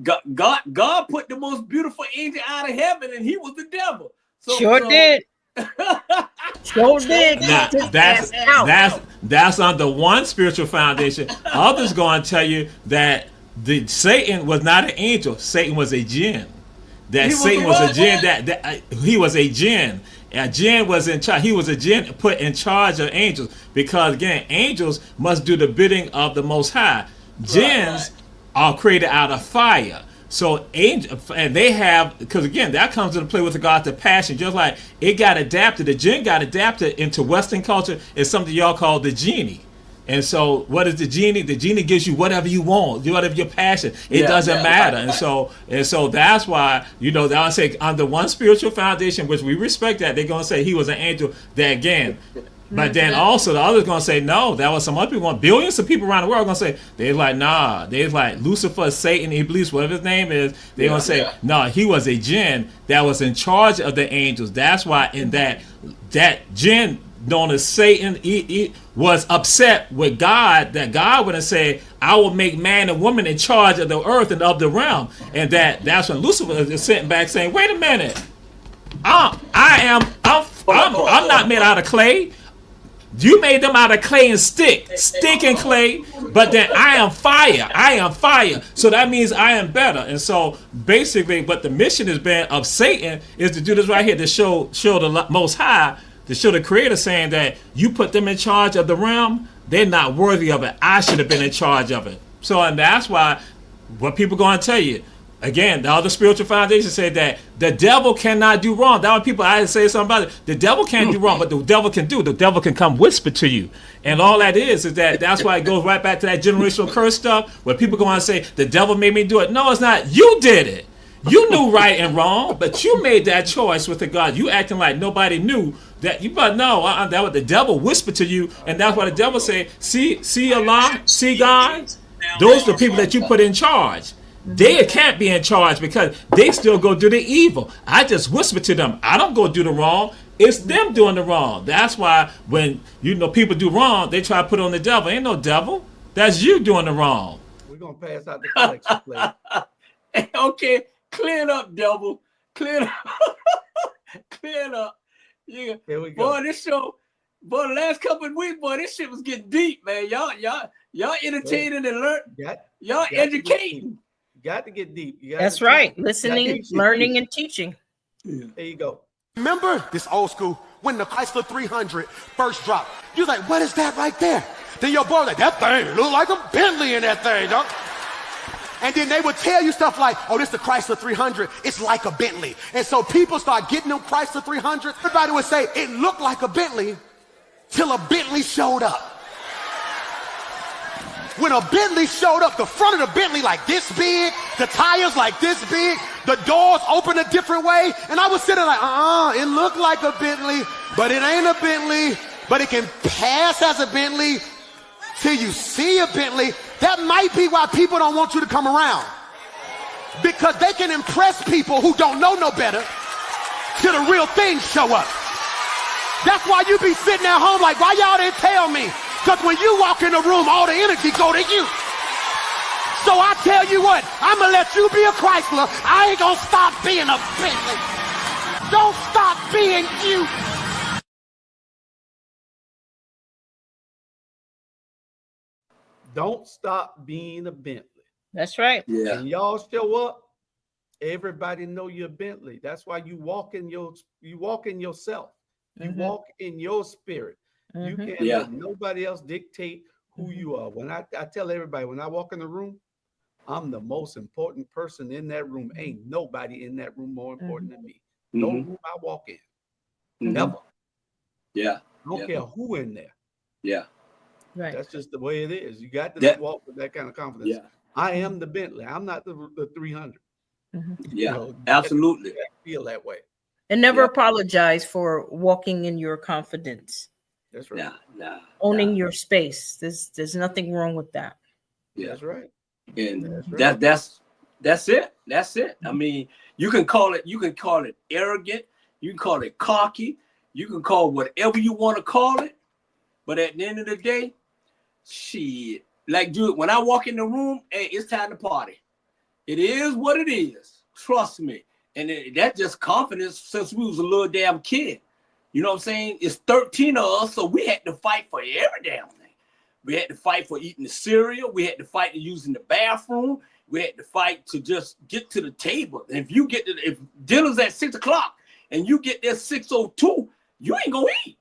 God put the most beautiful angel out of heaven, and he was the devil. Sure did. Now, that's on the one spiritual foundation. Others going to tell you that Satan was not an angel. Satan was a jinn. That Satan was a jinn. That he was a jinn. A jinn was in charge. He was a jinn put in charge of angels, because again, angels must do the bidding of the Most High. Jinns are created out of fire. So and they have, because again, that comes into play with regard to passion. Just like it got adapted, the jinn got adapted into Western culture. It's something y'all call the genie. And so, what is the genie? The genie gives you whatever you want, whatever your passion. It doesn't matter. And so that's why, they'll say under one spiritual foundation, which we respect that, they're gonna say he was an angel. That again. But then also the others gonna say no. That was some other people. Billions of people around the world gonna say they're like nah. They're like Lucifer, Satan, Iblis, whatever his name is. They're gonna say no. He was a jinn that was in charge of the angels. That's why in that jinn known as Satan, he was upset with God, that God would have said, I will make man and woman in charge of the earth and of the realm. And that's when Lucifer is sitting back saying, wait a minute, I'm not made out of clay. You made them out of clay and stick and clay, but then I am fire. So that means I am better. And so basically, but the mission has been of Satan is to do this right here, to show the Most High, to show the Creator, saying that you put them in charge of the realm, they're not worthy of it. I should have been in charge of it. So, and that's why what people going to tell you, again, the other spiritual foundation said that the devil cannot do wrong. That was people, I say something about it. The devil can't do wrong, but the devil can do. The devil can come whisper to you. And all that is that's why it goes right back to that generational curse stuff, where people go on and say, the devil made me do it. No, it's not. You did it. You knew right and wrong, but you made that choice with the God. You acting like nobody knew that. You but no, that what the devil whispered to you, and that's why the devil say, see Allah, see God. Those are the people that you put in charge. They can't be in charge because they still go do the evil. I just whisper to them. I don't go do the wrong. It's them doing the wrong. That's why when people do wrong, they try to put on the devil. Ain't no devil. That's you doing the wrong. We're gonna pass out the collection plate. Okay. Clear it up, devil. Clear it up. Clear it up. Yeah. Here we go. Boy, this show, the last couple of weeks, boy, this shit was getting deep, man. Y'all entertaining and learn. Y'all educating. Got to get deep. That's right. Listening, learning, and teaching. Yeah. There you go. Remember this old school when the Chrysler 300 first dropped? You was like, what is that right there? Then your boy was like, that thing look like a Bentley in that thing, dog. And then they would tell you stuff like, oh, this is the Chrysler 300. It's like a Bentley. And so people start getting them Chrysler 300s. Everybody would say, it looked like a Bentley till a Bentley showed up. When a Bentley showed up, the front of the Bentley like this big, the tires like this big, the doors open a different way. And I was sitting like, it looked like a Bentley, but it ain't a Bentley. But it can pass as a Bentley till you see a Bentley. That might be why people don't want you to come around. Because they can impress people who don't know no better till the real things show up. That's why you be sitting at home like, why y'all didn't tell me? Because when you walk in the room, all the energy go to you. So I tell you what, I'm going to let you be a Chrysler. I ain't going to stop being a Bentley. Don't stop being you. Don't stop being a Bentley. That's right. Yeah. And y'all show up, everybody know you're a Bentley. That's why you walk in yourself. You walk in your spirit. You can't let nobody else dictate who you are. When I tell everybody, when I walk in the room, I'm the most important person in that room. Ain't nobody in that room more important than me. No room I walk in. Never. Yeah. I don't care who in there. Yeah. Right. That's just the way it is. You got to walk with that kind of confidence. Yeah. I am the Bentley. I'm not the 300. Yeah, absolutely. Feel that way. And never apologize for walking in your confidence. That's right. Owning your space. There's nothing wrong with that. Yeah, that's right. And that's That's it. That's it. I mean, you can call it arrogant, you can call it cocky, you can call whatever you want to call it. But at the end of the day, shit, like, dude, when I walk in the room, hey, it's time to party. It is what it is. Trust me. And that's just confidence since we was a little damn kid. You know what I'm saying? It's 13 of us, so we had to fight for every damn thing. We had to fight for eating the cereal. We had to fight for using the bathroom. We had to fight to just get to the table. And if dinner's at 6 o'clock and you get there 6:02, you ain't gonna eat.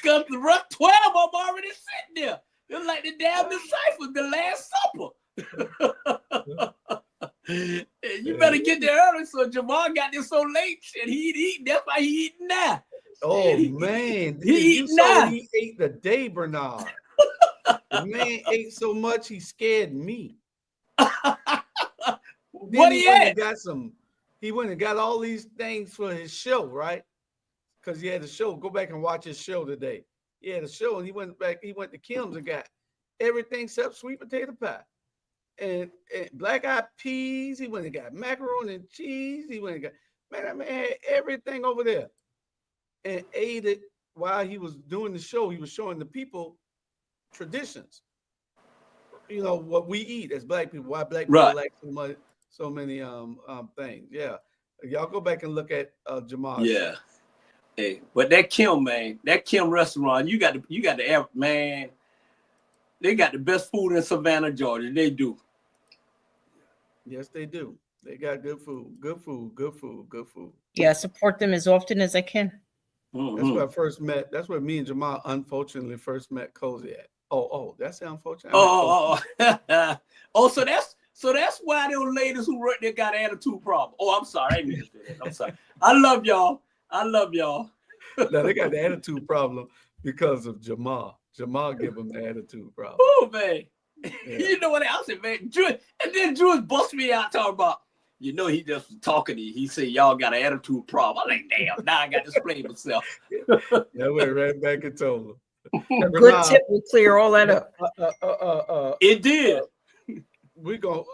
Because the rough 12 of them already sitting there. They're like the damn disciples, the Last Supper. You better get there early. So Jamal got there so late, and he'd eat. That's why he eating now. Oh, man. He eating now. He ate the day, Bernard. The man ate so much he scared me. What he had? He went and got all these things for his show, right? Because he had a show. Go back and watch his show today. He had a show, and he went to Kim's and got everything except sweet potato pie. And black-eyed peas. He went and got macaroni and cheese. He went and got, man, had everything over there. And ate it while he was doing the show. He was showing the people traditions. You know, what we eat as black people, why black people like so many things. Yeah. Y'all go back and look at Jamal. Yeah. Hey, but that Kim restaurant, you got the man. They got the best food in Savannah, Georgia. They do. Yes, they do. They got good food. Good food. Good food. Good food. Yeah, support them as often as I can. Mm-hmm. That's where I first met. That's where me and Jamal unfortunately first met Cozy at. Oh, that's unfortunate. So that's why those ladies who work there got an attitude problem. Oh, I'm sorry. I didn't mean to say that. I'm sorry. I love y'all. No, they got the attitude problem because of Jamal. Jamal give them the attitude problem. Oh, man. Yeah. You know what else, man? And then Drew bust me out talking about, you know, he just was talking to you. He said, y'all got an attitude problem. I'm like, damn, now I got to explain myself. Yeah, I went right back and told him. A good tip will clear all that up. It did. We go.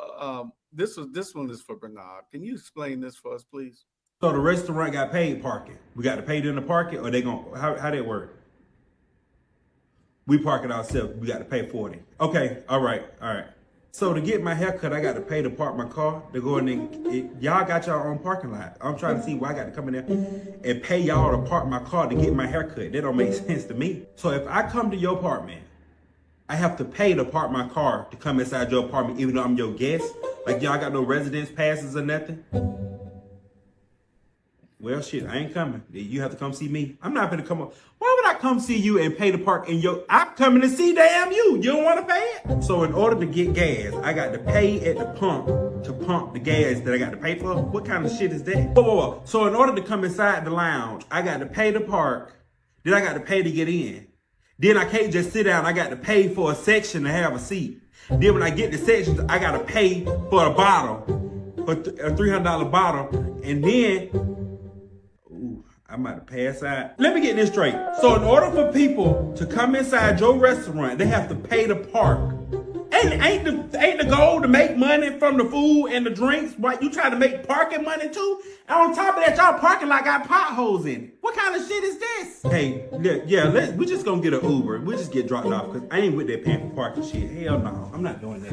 This one is for Bernard. Can you explain this for us, please? So the restaurant got paid parking. We got to pay them to park it, or they gonna how that work? We park it ourselves. We got to pay $40. Okay, all right. So to get my haircut, I got to pay to park my car. To go in there, y'all got y'all own parking lot. I'm trying to see why I got to come in there and pay y'all to park my car to get my haircut. That don't make sense to me. So if I come to your apartment, I have to pay to park my car to come inside your apartment, even though I'm your guest. Like y'all got no residence passes or nothing. Well, shit, I ain't coming. You have to come see me. I'm not gonna come up. Why would I come see you and pay to park in your? I'm coming to see damn you. You don't want to pay it? So in order to get gas, I got to pay at the pump to pump the gas that I got to pay for. What kind of shit is that? Whoa. So in order to come inside the lounge, I got to pay to park. Then I got to pay to get in. Then I can't just sit down. I got to pay for a section to have a seat. Then when I get the sections, I got to pay for a bottle, for a $300 bottle, and then. I'm about to pass out. Let me get this straight. So in order for people to come inside your restaurant, they have to pay to park. Ain't the goal to make money from the food and the drinks? What, you trying to make parking money too? And on top of that, y'all parking lot got potholes in it. What kind of shit is this? Hey, we just gonna get an Uber. We just get dropped off because I ain't with that paying for parking shit. Hell no, I'm not doing that.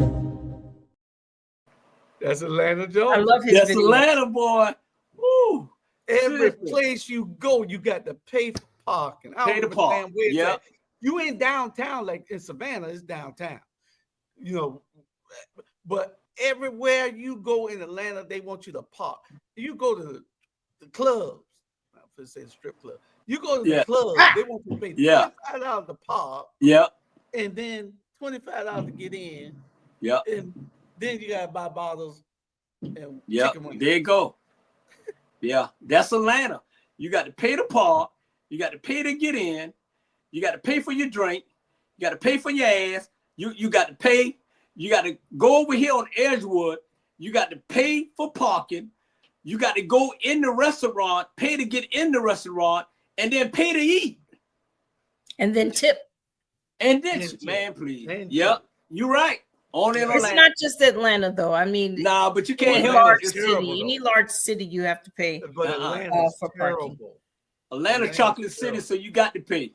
That's Atlanta, Joe. I love his That's video. Atlanta, boy. Woo. Every place you go, you got to pay for parking. Pay to park. Yeah. You ain't downtown like in Savannah, it's downtown. You know, but everywhere you go in Atlanta, they want you to park. You go to the clubs. I'm going to say the strip club. You go to the club, they want you to pay $25 to park. Yeah. And then $25 to get in. Yeah. And then you gotta buy bottles and chicken wings. There you go. Yeah, that's Atlanta. You got to pay to park. You got to pay to get in. You got to pay for your drink. You got to pay for your ass. You got to pay. You got to go over here on Edgewood. You got to pay for parking. You got to go in the restaurant, pay to get in the restaurant, and then pay to eat. And then tip. And then, man, please. Yep, you're right. Only in Atlanta. It's not just Atlanta, though. I mean, nah, but you can't help large it. city. Any large city, you have to pay. But Atlanta's for parking. terrible. Atlanta chocolate city, so you got to pay.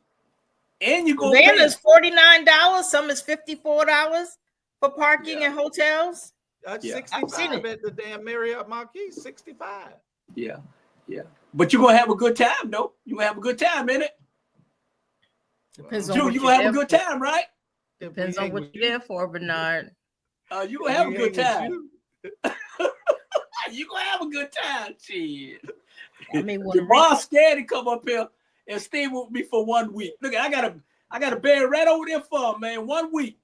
And you go Atlanta's $49. Some is $54 for parking and hotels. That's Yeah. 65 at the damn Marriott Marquis. 65. Yeah, yeah. But you're gonna have a good time, though. You gonna have a good time, innit? Depends on Dude, what you you're gonna have a there good for. time, right? Depends on what you're there for, Bernard. You gonna have a good time. You gonna have a good time, shit. I mean, Jamal scared to come up here and stay with me for 1 week. Look, I got a bed right over there for him, man. 1 week.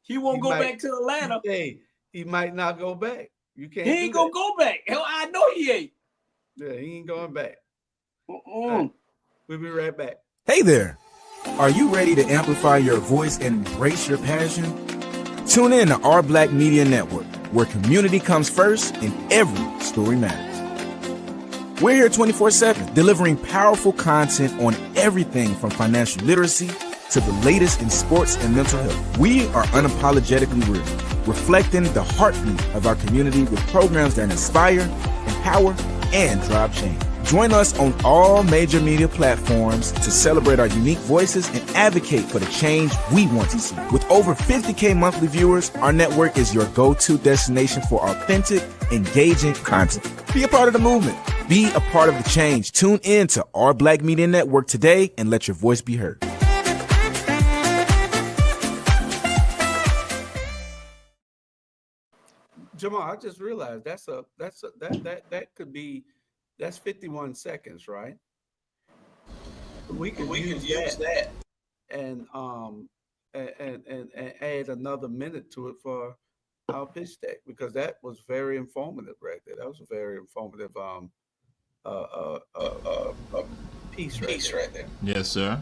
He won't go back to Atlanta. Hey, he might not go back. You can't. He ain't gonna go back. Hell, I know he ain't. Yeah, he ain't going back. Right. We'll be right back. Hey there. Are you ready to amplify your voice and embrace your passion? Tune in to Our Black Media Network, where community comes first and every story matters. We're here 24/7, delivering powerful content on everything from financial literacy to the latest in sports and mental health. We are unapologetically real, reflecting the heartbeat of our community with programs that inspire, empower, and drive change. Join us on all major media platforms to celebrate our unique voices and advocate for the change we want to see. With over 50K monthly viewers, our network is your go-to destination for authentic, engaging content. Be a part of the movement. Be a part of the change. Tune in to Our Black Media Network today and let your voice be heard. Jamal, I just realized that could be, that's 51 seconds, right? We can use that and add another minute to it for our pitch deck, because that was very informative right there. That was a very informative piece right there. Yes, sir.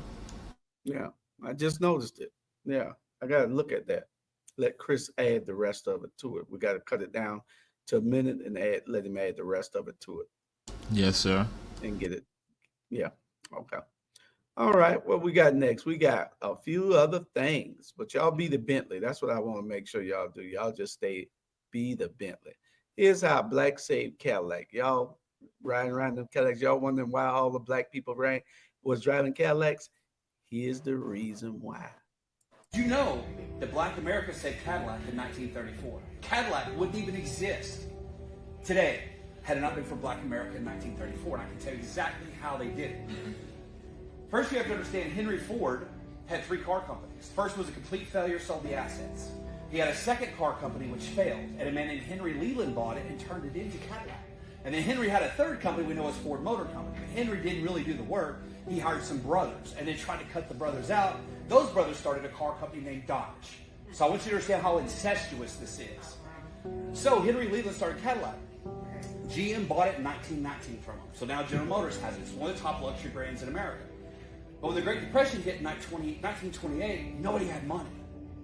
Yeah, I just noticed it. Yeah, I got to look at that. Let Chris add the rest of it to it. We got to cut it down to a minute and let him add the rest of it to it. Yes, sir. And get it. Yeah. Okay. All right. What we got next? We got a few other things, but y'all be the Bentley. That's what I want to make sure y'all do. Y'all just be the Bentley. Here's how Black saved Cadillac. Y'all riding around them Cadillacs. Y'all wondering why all the black people was driving Cadillacs? Here's the reason why. You know that Black America saved Cadillac in 1934. Cadillac wouldn't even exist today had it not been for Black America in 1934, and I can tell you exactly how they did it. First, you have to understand Henry Ford had 3 car companies. First was a complete failure, sold the assets. He had a second car company which failed, and a man named Henry Leland bought it and turned it into Cadillac. And then Henry had a third company we know as Ford Motor Company. But Henry didn't really do the work. He hired some brothers and then tried to cut the brothers out. Those brothers started a car company named Dodge. So I want you to understand how incestuous this is. So Henry Leland started Cadillac. GM bought it in 1919 from him. So now General Motors has it. It's one of the top luxury brands in America. But when the Great Depression hit in 1928, nobody had money,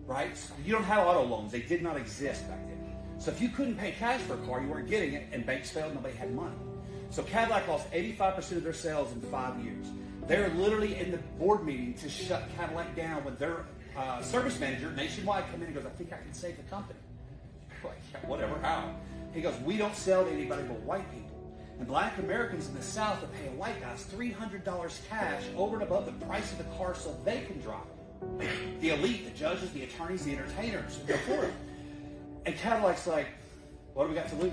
right? So you don't have auto loans. They did not exist back then. So if you couldn't pay cash for a car, you weren't getting it, and banks failed, nobody had money. So Cadillac lost 85% of their sales in 5 years. They're literally in the board meeting to shut Cadillac down when their service manager nationwide come in and goes, I think I can save the company. Like, yeah, whatever, how? He goes, we don't sell to anybody but white people. And Black Americans in the South will pay white guys $300 cash over and above the price of the car so they can drive. The elite, the judges, the attorneys, the entertainers, go for it. And Cadillac's like, what do we got to lose?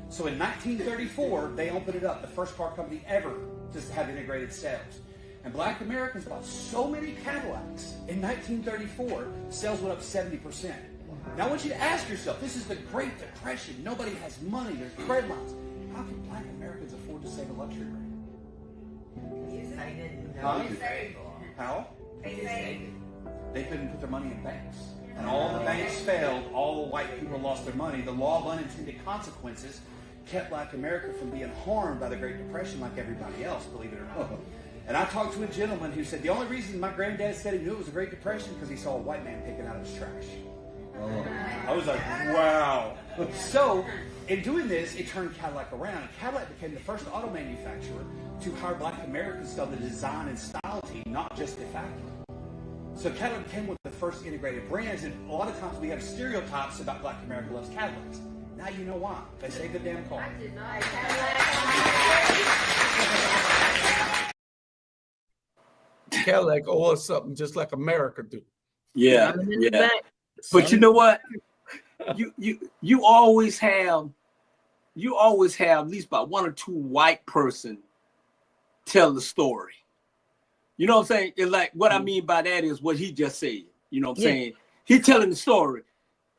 So in 1934, they opened it up, the first car company ever to have integrated sales. And Black Americans bought so many Cadillacs in 1934, sales went up 70%. Now I want you to ask yourself, this is the Great Depression. Nobody has money, there's credit lines. How can Black Americans afford to save a luxury brand? How? They couldn't put their money in banks. And all the banks failed, all the white people lost their money. The law of unintended consequences kept Black America from being harmed by the Great Depression like everybody else, believe it or not. And I talked to a gentleman who said the only reason my granddad said he knew it was a Great Depression because he saw a white man picking out his trash. I was like, wow. So, in doing this, it turned Cadillac around. And Cadillac became the first auto manufacturer to hire Black Americans to sell the design and style team, not just the factory. So Cadillac became one of the first integrated brands, and a lot of times we have stereotypes about Black America loves Cadillacs. Now you know why. They save the damn car. I did not. Cadillac owe us something just like America do. Yeah, yeah. But you know what? You always have at least about one or two white person tell the story. You know what I'm saying? It's like what I mean by that is what he just said. You know what I'm saying? He's telling the story,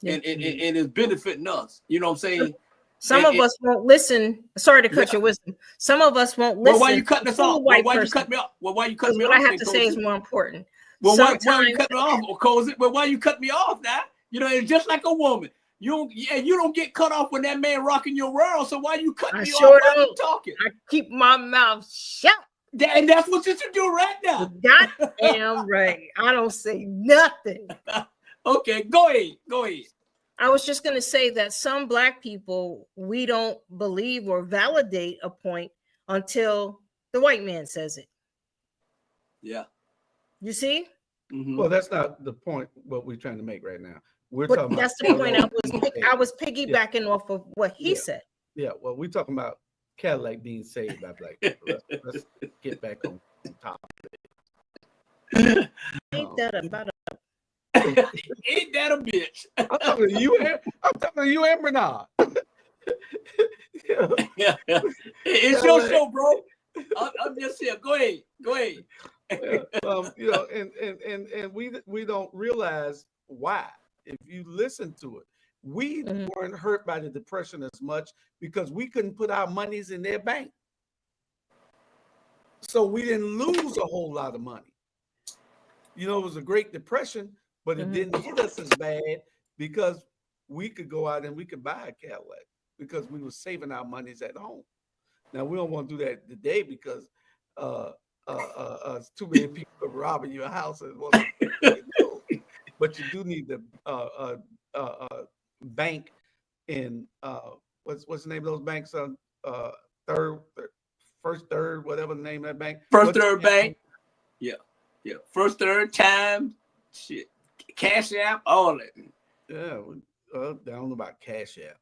and it's benefiting us. You know what I'm saying? Some of us won't listen. Sorry to cut your wisdom. Some of us won't listen. Well, why you cutting us off? Well, why you cut me off? Well, why you cut me off? What I have to say is more important. Well, why you cut me off, Cozy? Well, why you cut me off now? You know, it's just like a woman. You don't get cut off when that man rocking your world. So why you cut me off? Why you talking? I keep my mouth shut. And that's what you should do right now. Goddamn right. I don't say nothing. Okay, go ahead. I was just going to say that some Black people, we don't believe or validate a point until the white man says it. Yeah. You see? Mm-hmm. Well, that's not the point what we're trying to make right now. That's the point I was piggybacking off of what he said. Yeah, well, we're talking about Cadillac being saved by Black people. Let's get back on topic. Ain't that about Ain't that a bitch? I'm talking to you and Bernard. Yeah. It's your show, bro. I'm just here. Go ahead. You know, and we don't realize why. If you listen to it, we weren't hurt by the Depression as much because we couldn't put our monies in their bank. So we didn't lose a whole lot of money. You know, it was a Great Depression, but it didn't hit us as bad because we could go out and we could buy a Cadillac because we were saving our monies at home. Now, we don't want to do that today because too many people robbing your house. But you do need the bank in what's the name of those banks? First Third, whatever the name of that bank. First Third Bank. Yeah. First Third Time. Shit. Cash App. All that. Yeah. I don't know about Cash App.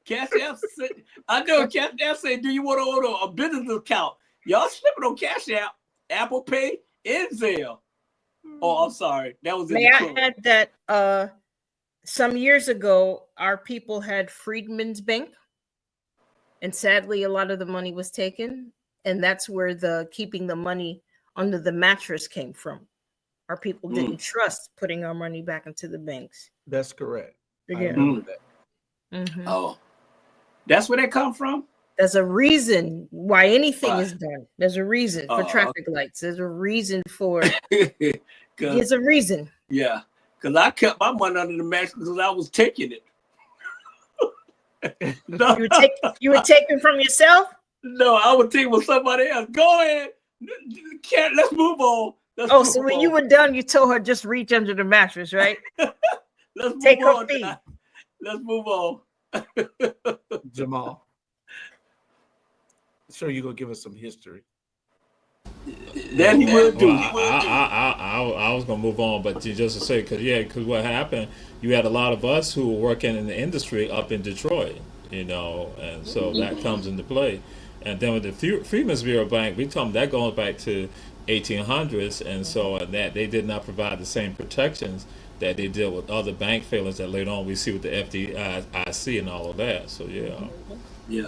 Cash App. I know Cash App say, "Do you want to order a business account?" Y'all slipping on Cash App, Apple Pay, and Zelle. Oh, I'm sorry. That was. May I add that some years ago, our people had Freedmen's Bank, and sadly, a lot of the money was taken, and that's where the keeping the money under the mattress came from. Our people didn't trust putting our money back into the banks. That's correct. Yeah. I remember that. Oh, that's where that come from? There's a reason why anything is done. There's a reason for traffic lights. There's a reason for. There's a reason. Yeah, because I kept my money under the mattress because I was taking it. No. You were taking from yourself? No, I would take with somebody else. Go ahead. Let's move on. So when you were done, you told her just reach under the mattress, right? Let's take move her on. feet. Let's move on. Jamal. Sure, you're gonna give us some history. Then he will do. I was gonna move on, but just to say, because what happened, you had a lot of us who were working in the industry up in Detroit, and so that comes into play. And then with the Freedmen's Bureau Bank, we told them that goes back to 1800s, and so that they did not provide the same protections that they did with other bank failures that later on we see with the FDIC and all of that. So Yeah.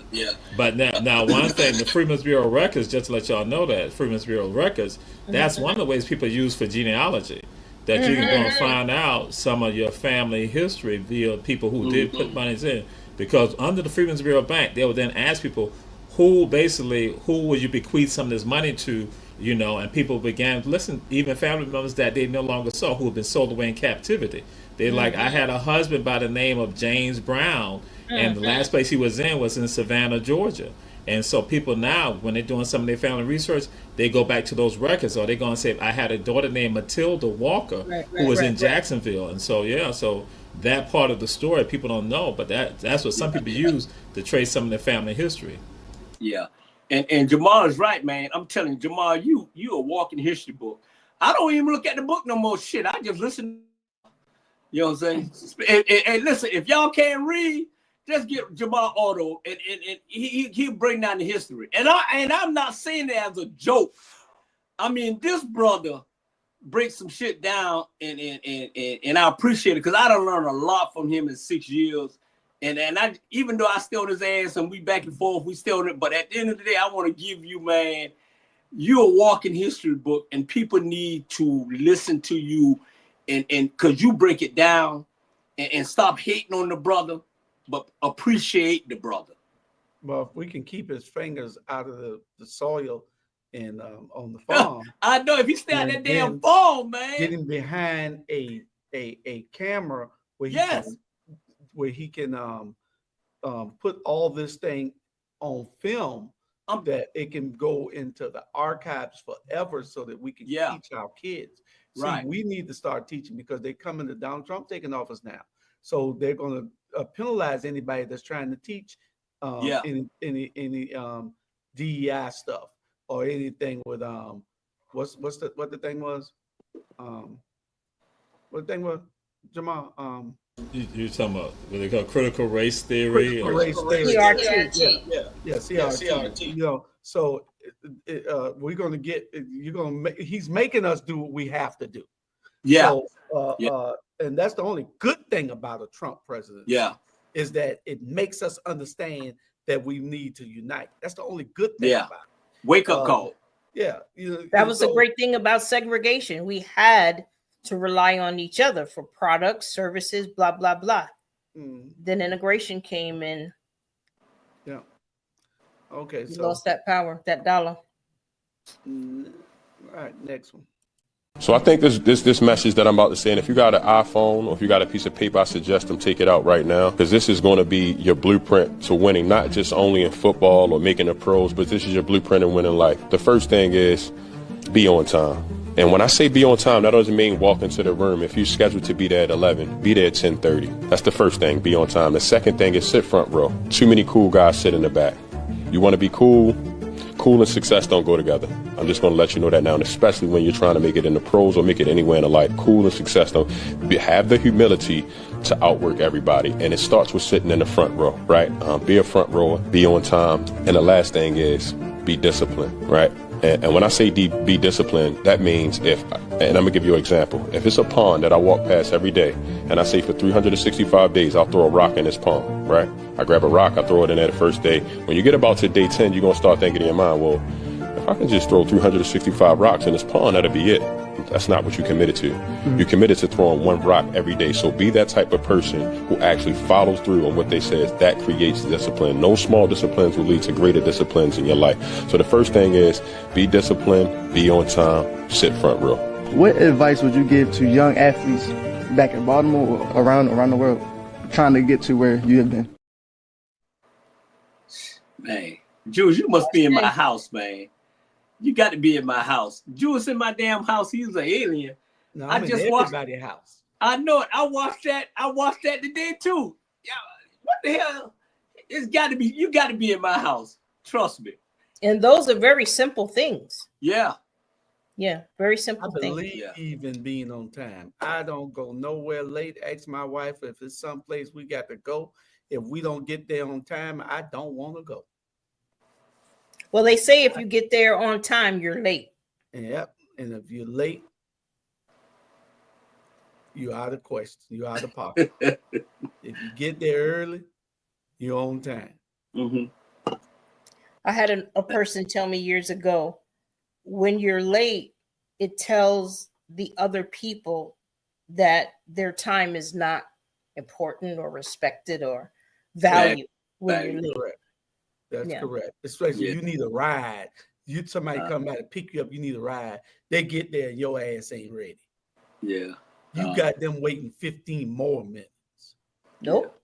But now one thing, the Freedmen's Bureau records, just to let y'all know that Freedmen's Bureau records, that's one of the ways people use for genealogy, that you can go and find out some of your family history via people who did put monies in. Because under the Freedmen's Bureau Bank, they would then ask people who would you bequeath some of this money to, and people began to listen, even family members that they no longer saw who had been sold away in captivity. They're like, I had a husband by the name of James Brown, and the last place he was in Savannah, Georgia. And so people now, when they're doing some of their family research, they go back to those records, or they're going to say, I had a daughter named Matilda Walker who was in Jacksonville. And so, so that part of the story people don't know, but that's what some people use to trace some of their family history. Yeah. And Jamal is right, man. I'm telling you, Jamal, you a walking history book. I don't even look at the book no more. Shit, I just listen. You know what I'm saying? And listen, if y'all can't read, just get Jamal Otto, and he'll bring down the history. And I'm not saying that as a joke. I mean, this brother breaks some shit down, and I appreciate it because I done learned a lot from him in 6 years. And I, even though I still on his ass and we back and forth, we still on it. But at the end of the day, I want to give you, man, you're a walking history book, and people need to listen to you, and because you break it down, and stop hating on the brother, but appreciate the brother. Well, if we can keep his fingers out of the soil and on the farm, I know if he stay on that damn farm, man, getting behind a camera where he can put all this thing on film, that it can go into the archives forever, so that we can teach our kids. See, we need to start teaching, because they come into Donald Trump taking office now, so they're going to penalize anybody that's trying to teach any DEI stuff or anything with what the thing was, what the thing was, Jamal. You're talking about what they call critical race theory? Critical race theory. CRT. CRT. You know, so we're going to get, he's making us do what we have to do. Yeah. So, and that's the only good thing about a Trump president. Yeah. Is that it makes us understand that we need to unite. That's the only good thing about it. Wake up call. Yeah. That was the great thing about segregation. We had to rely on each other for products, services, blah, blah, blah. Then integration came in. Yeah. Okay. You lost that power, that dollar. All right, next one. So I think this message that I'm about to say, and if you got an iPhone or if you got a piece of paper, I suggest them take it out right now, because this is going to be your blueprint to winning, not just only in football or making the pros, but this is your blueprint in winning life. The first thing is be on time. And when I say be on time, that doesn't mean walk into the room. If you're scheduled to be there at 11, be there at 10:30. That's the first thing, be on time. The second thing is sit front row. Too many cool guys sit in the back. You want to be cool? Cool and success don't go together. I'm just going to let you know that now, and especially when you're trying to make it in the pros or make it anywhere in the life. Cool and success don't. Have the humility to outwork everybody, and it starts with sitting in the front row, right? Be a front rower, be on time, and the last thing is be disciplined, right? And when I say be disciplined, that means and I'm going to give you an example. If it's a pond that I walk past every day, and I say for 365 days, I'll throw a rock in this pond, right? I grab a rock, I throw it in there the first day. When you get about to day 10, you're going to start thinking in your mind, well, if I can just throw 365 rocks in this pond, that'll be it. That's not what you committed to. You committed to throwing one rock every day. So be that type of person who actually follows through on what they say. That creates discipline. No small disciplines will lead to greater disciplines in your life. So the first thing is be disciplined, be on time, sit front row. What advice would you give to young athletes back in Baltimore or around the world trying to get to where you have been? Man, Jules, you must be in my house, man. You got to be in my house. Jules in my damn house. He's an alien. No, I'm in everybody's house. I know it. I watched that today too. Yeah, what the hell? It's got to be. You got to be in my house. Trust me. And those are very simple things. Yeah. Yeah, very simple things. I believe in being on time. I don't go nowhere late. Ask my wife if it's someplace we got to go. If we don't get there on time, I don't want to go. Well, they say if you get there on time, you're late. Yep. And if you're late, you're out of question. You're out of pocket. If you get there early, you're on time. Mm-hmm. I had a person tell me years ago, when you're late, it tells the other people that their time is not important or respected or valued when you're late. Correct. That's correct. Especially you need a ride. Somebody come by to pick you up, you need a ride. They get there and your ass ain't ready. Yeah. You got them waiting 15 more minutes. Nope.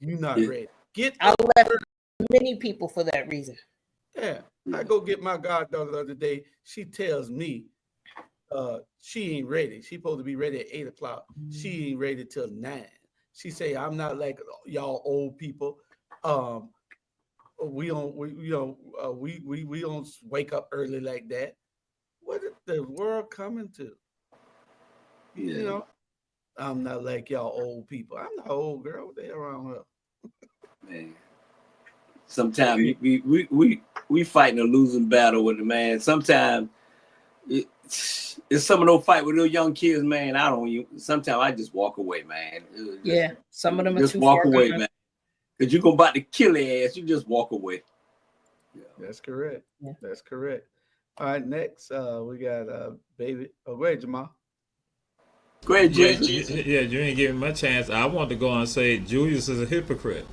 You're not ready. I left many people for that reason. Yeah. I go get my goddaughter the other day. She tells me she ain't ready. She's supposed to be ready at 8 o'clock. She ain't ready till 9. She say, I'm not like y'all old people. We don't wake up early like that. what is the world coming to? You know, I'm not like y'all old people. I'm not old, girl. What the hell around here? Man. Sometimes we fighting a losing battle with the man. Sometimes it's some of those fight with those young kids, man. Sometimes I just walk away, man. Some of them are just too walk far away, gone. man. Because you're about to kill their ass. You just walk away. That's correct. Yeah. That's correct. All right, next we got baby. Oh, go ahead, Jamal. Go ahead, Jason. Yeah, you ain't giving my chance. I want to go and say Julius is a hypocrite.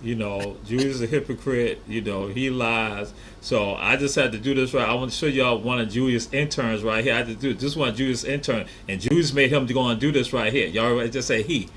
You know, Julius is a hypocrite. You know, he lies. So I just had to do this right. I want to show y'all one of Julius' interns right here. I had to do this one Julius' intern, and Julius made him to go and do this right here. Y'all just say he.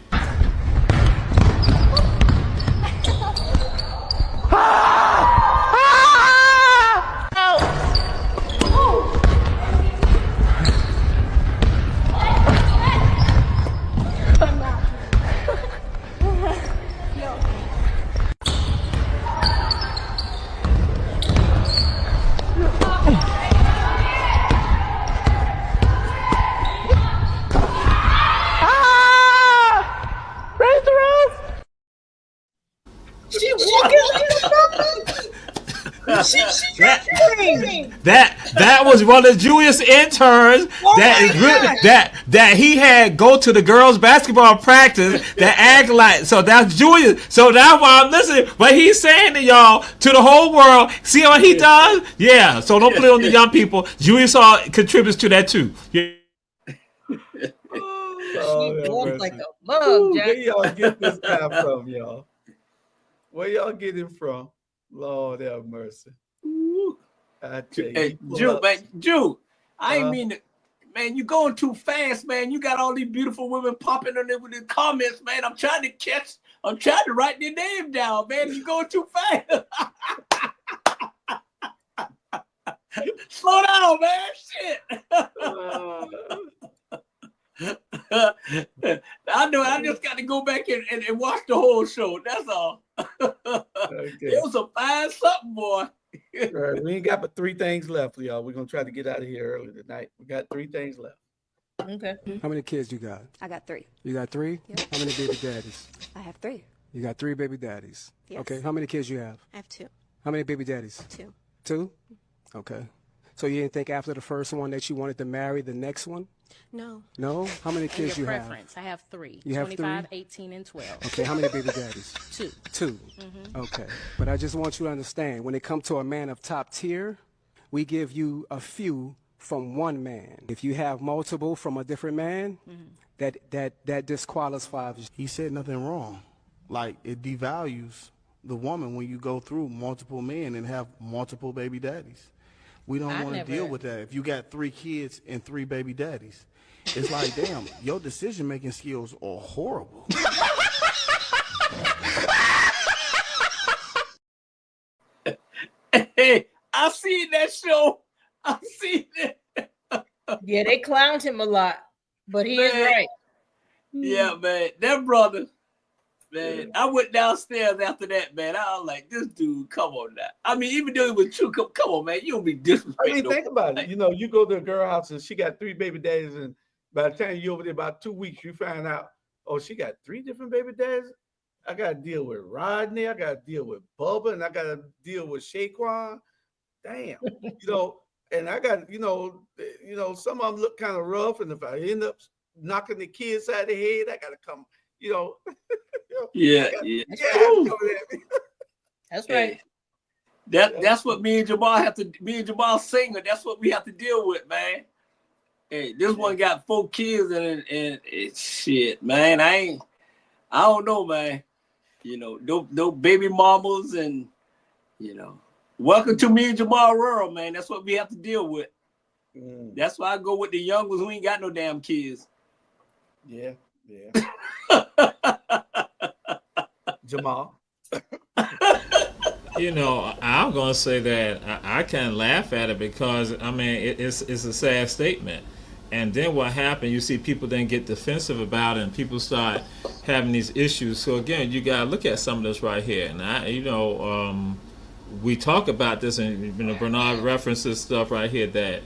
That was one of Julius' interns that he had go to the girls' basketball practice that act like, so that's Julius. So that's why I'm listening. But he's saying to y'all, to the whole world, see what he does? Yeah. So don't play on the young people. Julius contributes to that too. Yeah. Like a mug, Jack. Where y'all get this guy from, y'all? Where y'all get him from? Lord have mercy. I tell you, hey, Jew, I ain't mean to, man, you going too fast, man. You got all these beautiful women popping on there with the comments, man. I'm trying to write their name down, man. You going too fast. Slow down, man. Shit. I know. I just got to go back and watch the whole show. That's all. Okay. It was a fine something, boy. Right, we ain't got but 3 things left, y'all. We're gonna try to get out of here early tonight. We got 3 things left. Okay. How many kids you got? I got 3. You got 3? Yep. How many baby daddies? I have 3. You got 3 baby daddies. Yes. Okay. How many kids you have? I have 2. How many baby daddies? 2. 2? Okay. So you didn't think after the first one that you wanted to marry the next one? No. No? How many kids your you preference? have? I have 3. You have 25, 3? 18, and 12. Okay. How many baby daddies? 2. 2. Mm-hmm. Okay. But I just want you to understand, when it comes to a man of top tier, we give you a few from one man. If you have multiple from a different man, that disqualifies you. He said nothing wrong. Like, it devalues the woman when you go through multiple men and have multiple baby daddies. We don't want to deal with that. If you got 3 kids and 3 baby daddies, it's like, damn, your decision-making skills are horrible. Hey, I seen that show. I seen it. Yeah, they clowned him a lot, but he is right. Yeah, man. That brother, man, I went downstairs after that, man. I was like, this dude, come on now. I mean, even though it was true, come on, man. You don't be disrespectful. I mean, think about it. You know, you go to a girl house and she got 3 baby daddies, and by the time you're over there about 2 weeks, you find out, oh, she got 3 different baby daddies. I got to deal with Rodney. I got to deal with Bubba, and I got to deal with Shaquan. Damn, you know, and I got, you know, some of them look kind of rough, and if I end up knocking the kids out of the head, I got to come, you know. Yeah. That's right. That's what me and Jamal Singer, that's what we have to deal with, man. Hey, this one got 4 kids and it's shit, man. I don't know, man. You know, those baby mamas, and you know, welcome to me and Jamal world, man. That's what we have to deal with. That's why I go with the young ones who ain't got no damn kids. Yeah. Jamal. You know, I'm gonna say that I can't laugh at it because I mean it's a sad statement. And then what happened? You see people then get defensive about it, and people start having these issues. So again, you gotta look at some of this right here. And we talk about this, and Bernard references stuff right here that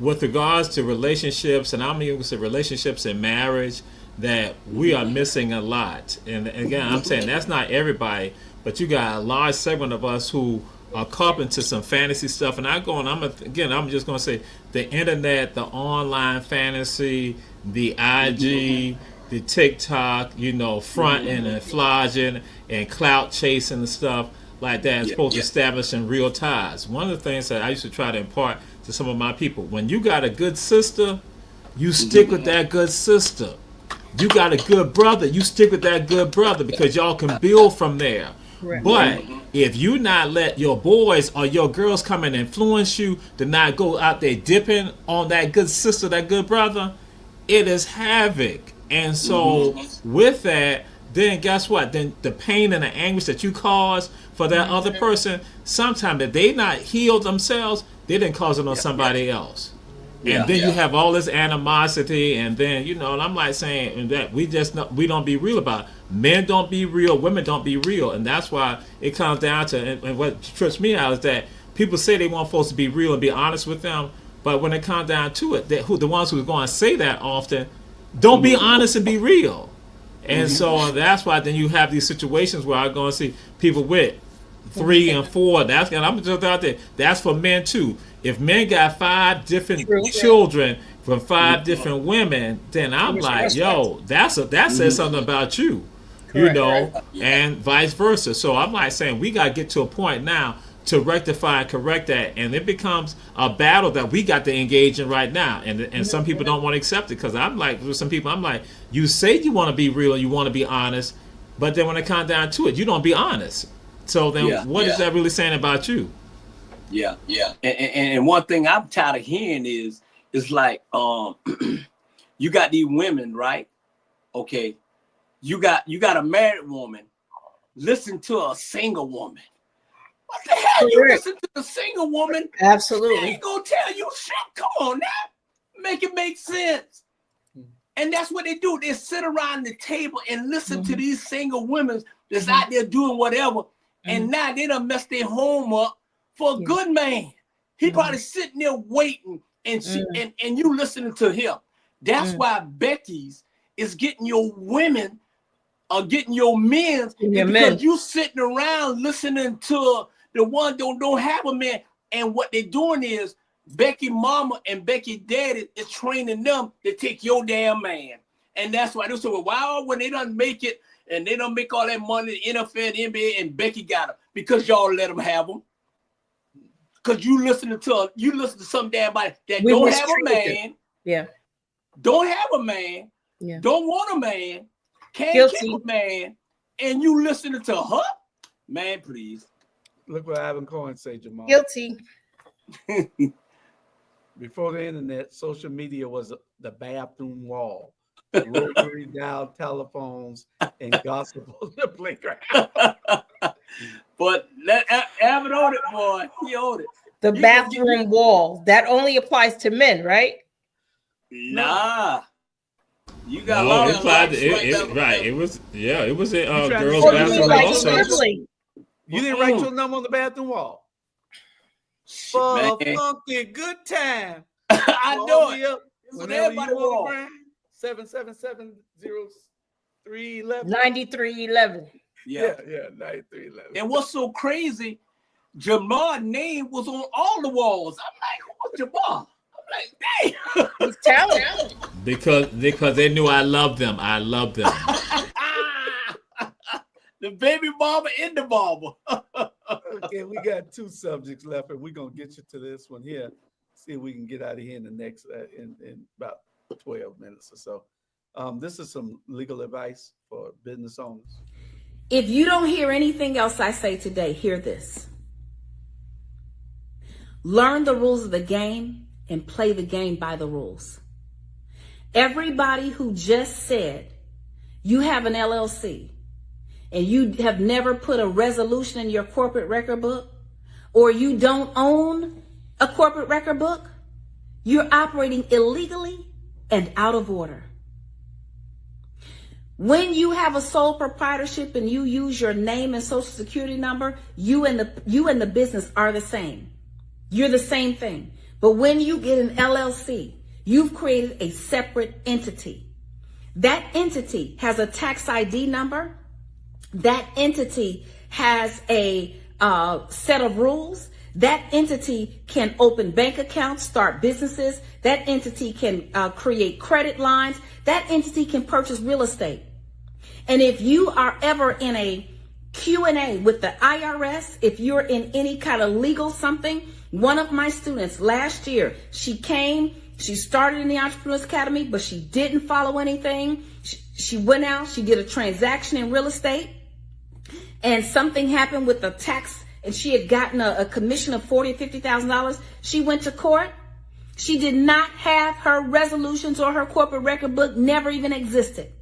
with regards to relationships, and I'm even say relationships and marriage, that we are missing a lot. And again, I'm saying that's not everybody, but you got a large segment of us who are caught into some fantasy stuff. And I'm just going to say the internet, the online fantasy, the IG, the TikTok, fronting and flogging and clout chasing and stuff like that is supposed to establish in real ties. One of the things that I used to try to impart to some of my people, when you got a good sister, you stick with that good sister. You got a good brother, you stick with that good brother, because y'all can build from there. Correct. But if you not let your boys or your girls come and influence you to not go out there dipping on that good sister, that good brother, it is havoc. And so with that, then guess what? Then the pain and the anguish that you cause for that other person, sometimes if they not healed themselves, they didn't cause it on somebody else. And then you have all this animosity, and then and I'm like saying that we don't be real about it. Men don't be real, women don't be real, and that's why it comes down to, and what trips me out is that people say they want folks to be real and be honest with them, but when it comes down to it, the ones who are going to say that often don't be honest and be real. And so that's why then you have these situations where I'm going to see people with 3 and 4. I'm just out there. That's for men too. If men got 5 different children from 5 different women, then I'm like, yo, that says something about you, and vice versa. So I'm like saying we got to get to a point now to rectify and correct that, and it becomes a battle that we got to engage in right now. And some people don't want to accept it, because I'm like, with some people, I'm like, you say you want to be real and you want to be honest, but then when it comes down to it, you don't be honest. So then what is that really saying about you? Yeah. And one thing I'm tired of hearing is like, you got these women, right? Okay. You got a married woman. Listen to a single woman. What the hell? You listen to the single woman? Absolutely. She ain't gonna tell you shit. Come on now. Make it make sense. And that's what they do. They sit around the table and listen to these single women that's out there doing whatever. And now they done messed their home up for a good man. He probably sitting there waiting, and and you listening to him. That's why Becky's is getting your women or getting your men, because you sitting around listening to the one don't have a man. And what they're doing is Becky mama and Becky daddy is training them to take your damn man. And that's why they say, well, when they done make it and they don't make all that money, the NFL, the NBA, and Becky got them, because y'all let them have them. Because you listen to some damn body that don't have a man. Don't have a man. Don't want a man. Can't keep a man. And you listening to her? Man, please. Look what Ivan Cohen say, Jamal. Guilty. Before the internet, social media was the bathroom wall. Rotary dial telephones and gospel on the playground. But let Abbott own it, boy. He owned it. The bathroom wall. That only applies to men, right? Nah. You got a lot of right. It was a girls' bathroom also. You didn't write your number on the bathroom wall. For a funky good time. I know it. Whenever you walk around. 777-0311. 9311. Yeah, 9311. And what's so crazy, Jamal's name was on all the walls. I'm like, who's Jamal? I'm like, damn. He's talented. Because they knew I loved them. I loved them. The baby mama and the mama. Okay, we got 2 subjects left, and we're gonna get you to this one here. See if we can get out of here in the next in about 12 minutes or so. This is some legal advice for business owners. If you don't hear anything else I say today, hear this. Learn the rules of the game and play the game by the rules. Everybody who just said you have an LLC and you have never put a resolution in your corporate record book, or you don't own a corporate record book, you're operating illegally and out of order. When you have a sole proprietorship and you use your name and social security number, you and the business are the same. You're the same thing. But when you get an LLC, you've created a separate entity. That entity has a tax ID number. That entity has a set of rules. That entity can open bank accounts, start businesses. That entity can create credit lines. That entity can purchase real estate. And if you are ever in a Q&A with the IRS, if you're in any kind of legal something, one of my students last year, she started in the Entrepreneurs Academy, but she didn't follow anything. She went out, she did a transaction in real estate, and something happened with the tax, and she had gotten a commission of $40,000 or $50,000. She went to court. She did not have her resolutions or her corporate record book, never even existed.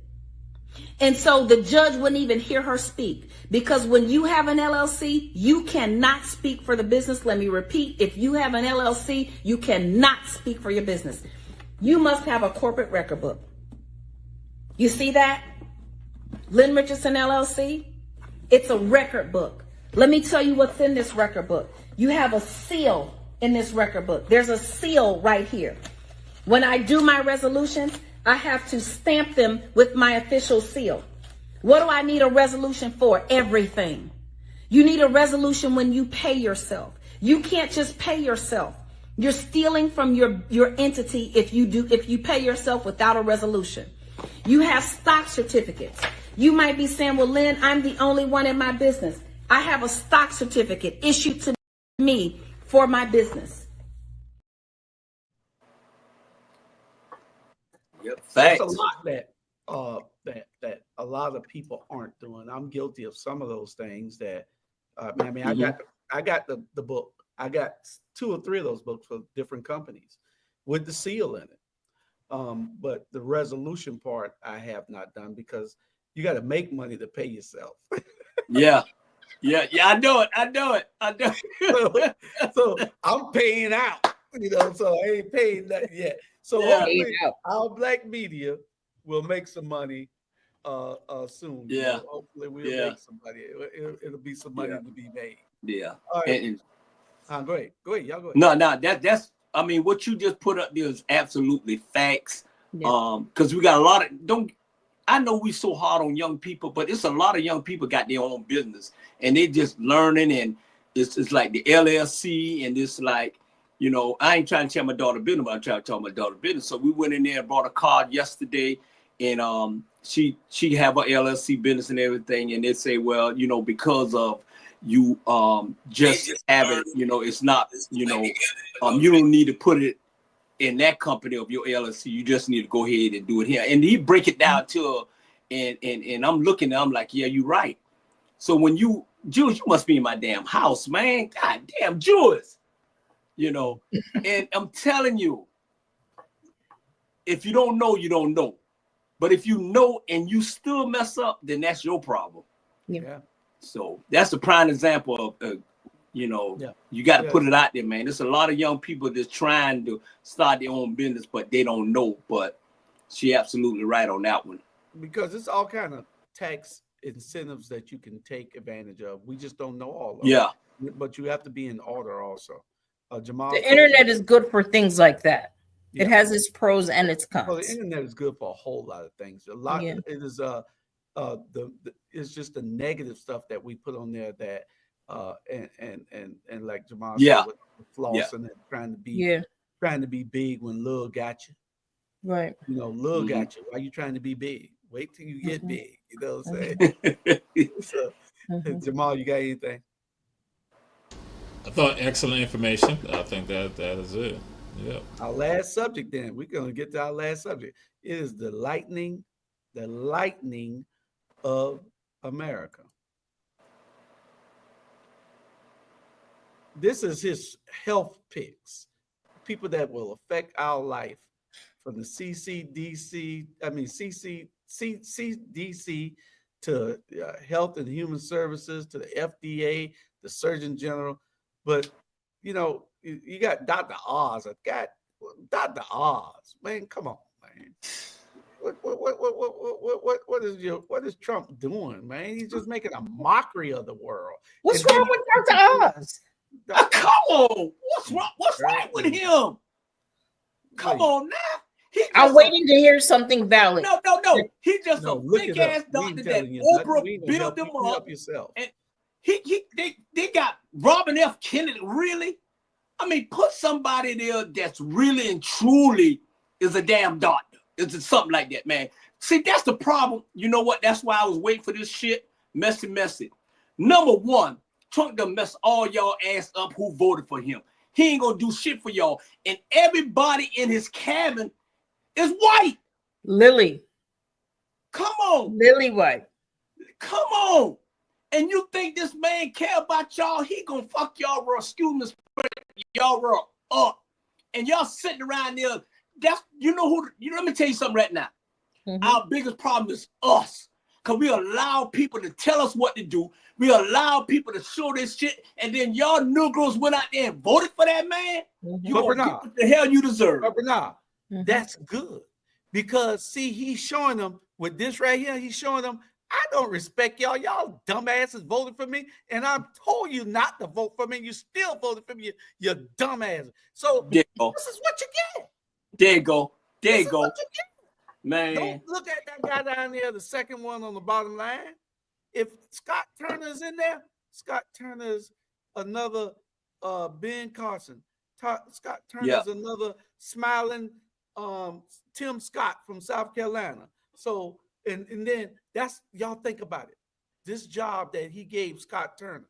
And so the judge wouldn't even hear her speak, because when you have an LLC, you cannot speak for the business. Let me repeat, if you have an LLC, you cannot speak for your business. You must have a corporate record book. You see that? Lynn Richardson LLC, it's a record book. Let me tell you what's in this record book. You have a seal in this record book. There's a seal right here. When I do my resolutions, I have to stamp them with my official seal. What do I need a resolution for? Everything. You need a resolution when you pay yourself. You can't just pay yourself. You're stealing from your entity if you pay yourself without a resolution. You have stock certificates. You might be saying, well, Lynn, I'm the only one in my business. I have a stock certificate issued to me for my business. Yep. That's a lot that a lot of people aren't doing. I'm guilty of some of those things that I got the book. I got 2 or 3 of those books for different companies with the seal in it. But the resolution part I have not done, because you got to make money to pay yourself. Yeah, I know it. So I'm paying out, so I ain't paid that yet. So hopefully our black media will make some money soon. Yeah. Hopefully we'll make some money. It'll be some money to be made. Yeah. All right. Go ahead. Y'all go ahead. No, that's I mean, what you just put up there is absolutely facts. Yeah. Because we got a lot of I know we so hard on young people, but it's a lot of young people got their own business and they just learning, and it's like the LLC, and it's like, I ain't trying to tell my daughter business, but I'm trying to tell my daughter business. So we went in there and bought a card yesterday, and she have a LLC business and everything, and they say, well, because of you just have it, it's not, you don't need to put it in that company of your LLC. You just need to go ahead and do it here. And he break it down to her, and I'm looking at, I'm like, yeah, you're right. So when Jules, you must be in my damn house, man. God damn, Jules. And I'm telling you, if you don't know, you don't know. But if you know and you still mess up, then that's your problem. Yeah. So that's a prime example of, you got to put it out there, man. There's a lot of young people that's trying to start their own business, but they don't know. But she absolutely right on that one. Because it's all kind of tax incentives that you can take advantage of. We just don't know all of them. Yeah. But you have to be in order also. Jamal, the internet is good for things like that. Yeah. It has its pros and its cons. Well, the internet is good for a whole lot of things. It is it's just the negative stuff that we put on there that and like Jamal said, with flossing and trying to be big when love got you. Right. Love got you. Why are you trying to be big? Wait till you get big. You know what I'm saying? So, Jamal, you got anything? I thought excellent information. I think that is it. Yeah. Our last subject, then we're gonna get to our last subject. It is the lightning of America. This is his health picks, people that will affect our life, from the CCDC to Health and Human Services to the FDA, the Surgeon General. But you got Dr. Oz. Dr. Oz, man, come on, man. What is Trump doing, man? He's just making a mockery of the world. What's wrong with Dr. Oz? Come on, what's wrong? What's right with him? Come on now. I'm waiting to hear something valid. No. He's just a big ass doctor that Oprah built him up. Help yourself. And they got Robin F. Kennedy. Really? I mean, put somebody there that's really and truly is a damn doctor. It's something like that, man. See, that's the problem. You know what? That's why I was waiting for this shit. Messy. Number one, Trump done mess all y'all ass up who voted for him. He ain't gonna do shit for y'all. And everybody in his cabin is white. Lily. Come on. Lily White. Come on. And you think this man care about y'all? He gonna fuck y'all raw, excuse me, y'all raw up. And y'all sitting around there. That's, you know who, let me tell you something right now. Our biggest problem is us. Because we allow people to tell us what to do. We allow people to show this shit. And then y'all Negroes went out there and voted for that man. You gonna get what the hell you deserve. But Bernard, that's good. Because, see, he's showing them with this right here, he's showing them, I don't respect y'all. Y'all dumbasses voted for me. And I told you not to vote for me. You still voted for me, you dumbasses. So this is what you get. There you go. Man. Don't look at that guy down there, the second one on the bottom line. If Scott Turner's in there, Scott Turner's another Ben Carson. Scott Turner's another smiling Tim Scott from South Carolina. So, and then that's, y'all think about it. This job that he gave Scott Turner,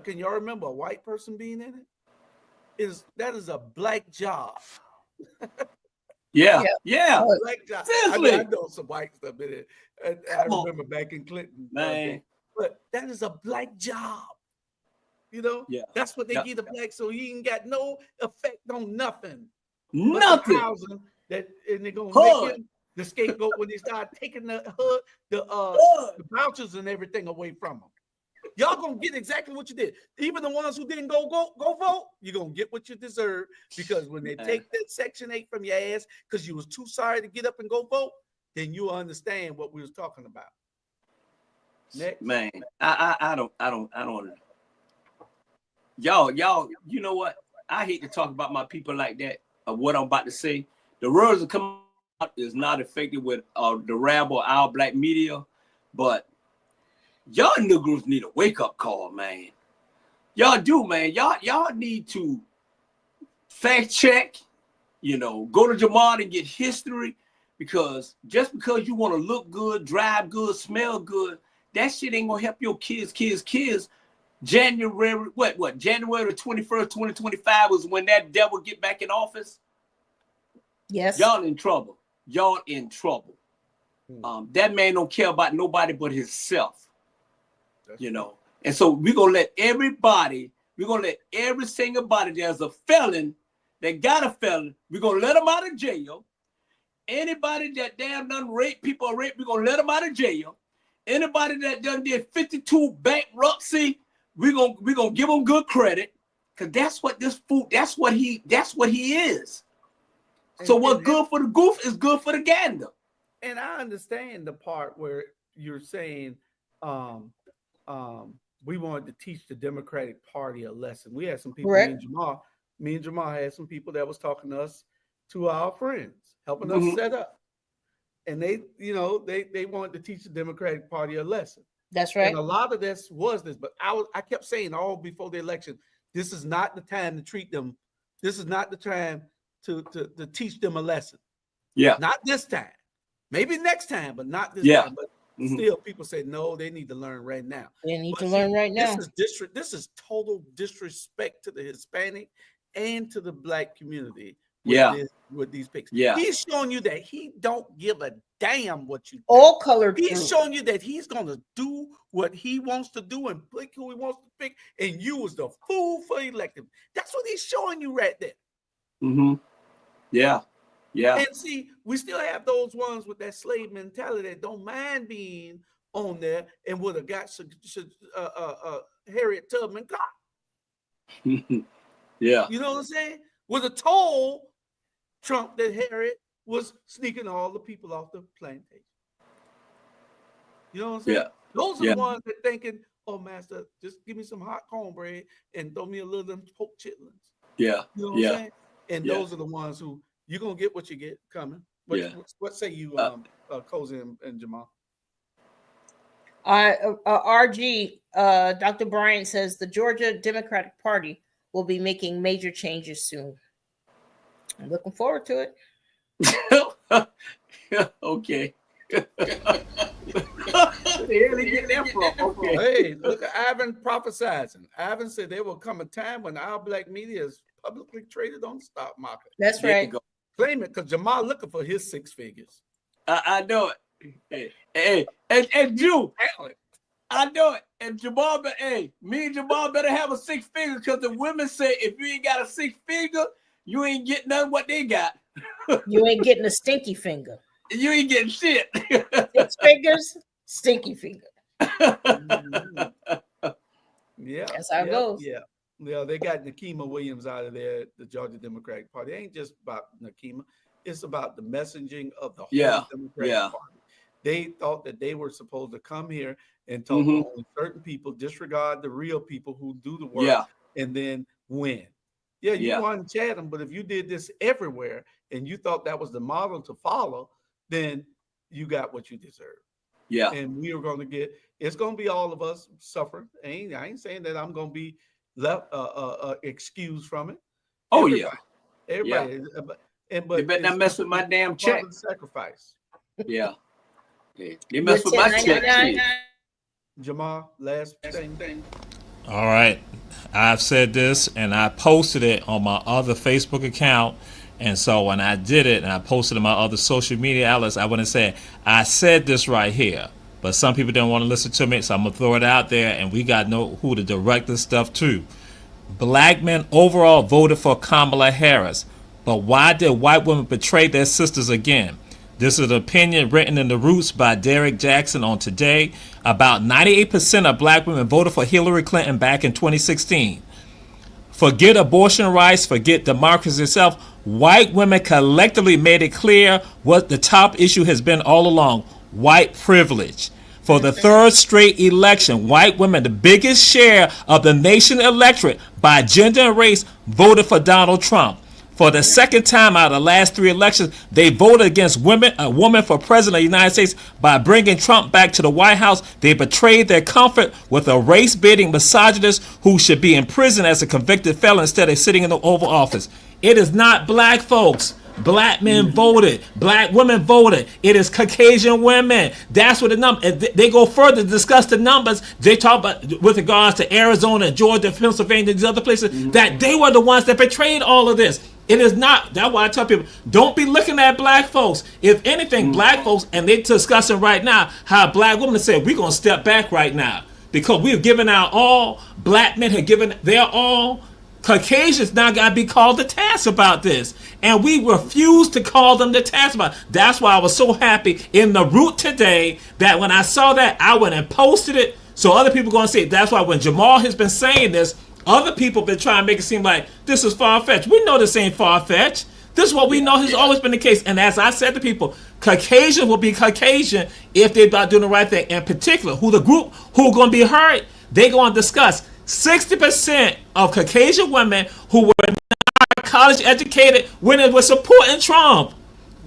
can y'all remember a white person being in it? That is a black job. Yeah. Black job. I know some white stuff in it. And I remember back in Clinton. Man. But that is a black job. You know? Yeah. That's what they give the black, so he ain't got no effect on nothing. Nothing. And they're gonna make him the scapegoat when they start taking the vouchers and everything away from them. Y'all gonna get exactly what you did. Even the ones who didn't go vote, you're gonna get what you deserve, because when they take that Section 8 from your ass because you was too sorry to get up and go vote, then you understand what we was talking about. Next. Man, I don't. Y'all, you know what? I hate to talk about my people like that, of what I'm about to say. The words that come out is not affected with the Rabble, our black media, but y'all Negroes need a wake-up call, man. Y'all do, man. Y'all need to fact check, go to Jamal and get history, because just because you want to look good, drive good, smell good, that shit ain't gonna help your kids. January, January 21st, 2025 was when that devil get back in office. Yes. Y'all in trouble. That man don't care about nobody but himself. And so we're gonna let every single body there's a felon that got a felon, we're gonna let them out of jail. Anybody that damn done rape people or rape, we're gonna let them out of jail. Anybody that done did 52 bankruptcy, we're gonna give them good credit, because that's what he is. So what's good for the goof is good for the gander. And I understand the part where you're saying we wanted to teach the Democratic Party a lesson. We had some people, me and Jamal had some people that was talking to us, to our friends, helping us set up. And they wanted to teach the Democratic Party a lesson. That's right. And a lot of this was this, but I kept saying all before the election, this is not the time to treat them. This is not the time to teach them a lesson. Yeah. Not this time. Maybe next time, but not this time. But still, people say no, they need to learn right now. They need to learn right now. This is total disrespect to the Hispanic and to the black community. With these picks. Yeah. He's showing you that he don't give a damn what you do. All colored. He's showing you that he's gonna do what he wants to do and pick who he wants to pick, and you was the fool for electing. That's what he's showing you right there. Yeah. And see, we still have those ones with that slave mentality that don't mind being on there and would have got Harriet Tubman caught. Yeah. You know what I'm saying? Would have told Trump that Harriet was sneaking all the people off the plantation. You know what I'm saying? Yeah. Those are the ones that thinking, oh master, just give me some hot cornbread and throw me a little of them pork chitlins. Yeah. You know what I'm saying? And those are the ones who you're gonna get what you get coming. What say you, Cozy and Jamal? RG, Dr. Bryant says the Georgia Democratic Party will be making major changes soon. I'm looking forward to it. Okay. Where the hell did he get that from? Okay. Hey, look at Ivan prophesizing. Ivan said there will come a time when our black media is publicly traded on the stock market. That's right. Claim it, because Jamal looking for his 6 figures. I know it. Hey, and Jew, I know it. And Jamal, me and Jamal better have a 6 figure, because the women say if you ain't got a 6 figure, you ain't getting none what they got. You ain't getting a stinky finger. You ain't getting shit. 6 fingers, stinky finger. Yeah, that's how it goes. Yeah, they got Nakima Williams out of there, the Georgia Democratic Party. It ain't just about Nakima. It's about the messaging of the whole Democratic Party. They thought that they were supposed to come here and talk to only certain people, disregard the real people who do the work, and then win. Yeah, you won Chatham, but if you did this everywhere and you thought that was the model to follow, then you got what you deserve. Yeah. And we are going to get, it's going to be all of us suffering. I ain't saying that I'm going to be left excused from it. Everybody. But you better not mess with my damn check. Sacrifice. Yeah. They mess with my check. Jamal, last thing. All right. I've said this and I posted it on my other Facebook account. And so when I did it and I posted it on my other social media outlets, I went and said, I said this right here. But some people don't want to listen to me, so I'm going to throw it out there, and we got to know who to direct this stuff to. Black men overall voted for Kamala Harris. But why did white women betray their sisters again? This is an opinion written in The Roots by Derek Jackson on Today. About 98% of black women voted for Hillary Clinton back in 2016. Forget abortion rights, forget democracy itself. White women collectively made it clear what the top issue has been all along: white privilege. For the third straight election, white women, the biggest share of the nation electorate by gender and race, voted for Donald Trump. For the second time out of the last 3 elections, they voted against a woman for president of the United States by bringing Trump back to the White House. They betrayed their comfort with a race-baiting misogynist who should be in prison as a convicted felon instead of sitting in the Oval Office. It is not black folks. Black men voted. Black women voted. It is Caucasian women. That's what the number. They go further to discuss the numbers. They talk about with regards to Arizona, Georgia, Pennsylvania, these other places, that they were the ones that betrayed all of this. It is not. That's why I tell people, don't be looking at black folks. If anything, black folks, and they're discussing right now how black women said, we're going to step back right now because we've given our all. Black men have given their all. Caucasians now got to be called to task about this. And we refuse to call them to task about it. That's why I was so happy in The Root today that when I saw that, I went and posted it so other people going to see it. That's why when Jamal has been saying this, other people have been trying to make it seem like this is far-fetched. We know this ain't far-fetched. This is what we know has always been the case. And as I said to people, Caucasian will be Caucasian if they're about doing the right thing. In particular, who the group who are going to be hurt, they're going to discuss. 60% of Caucasian women who were not college educated women were supporting Trump.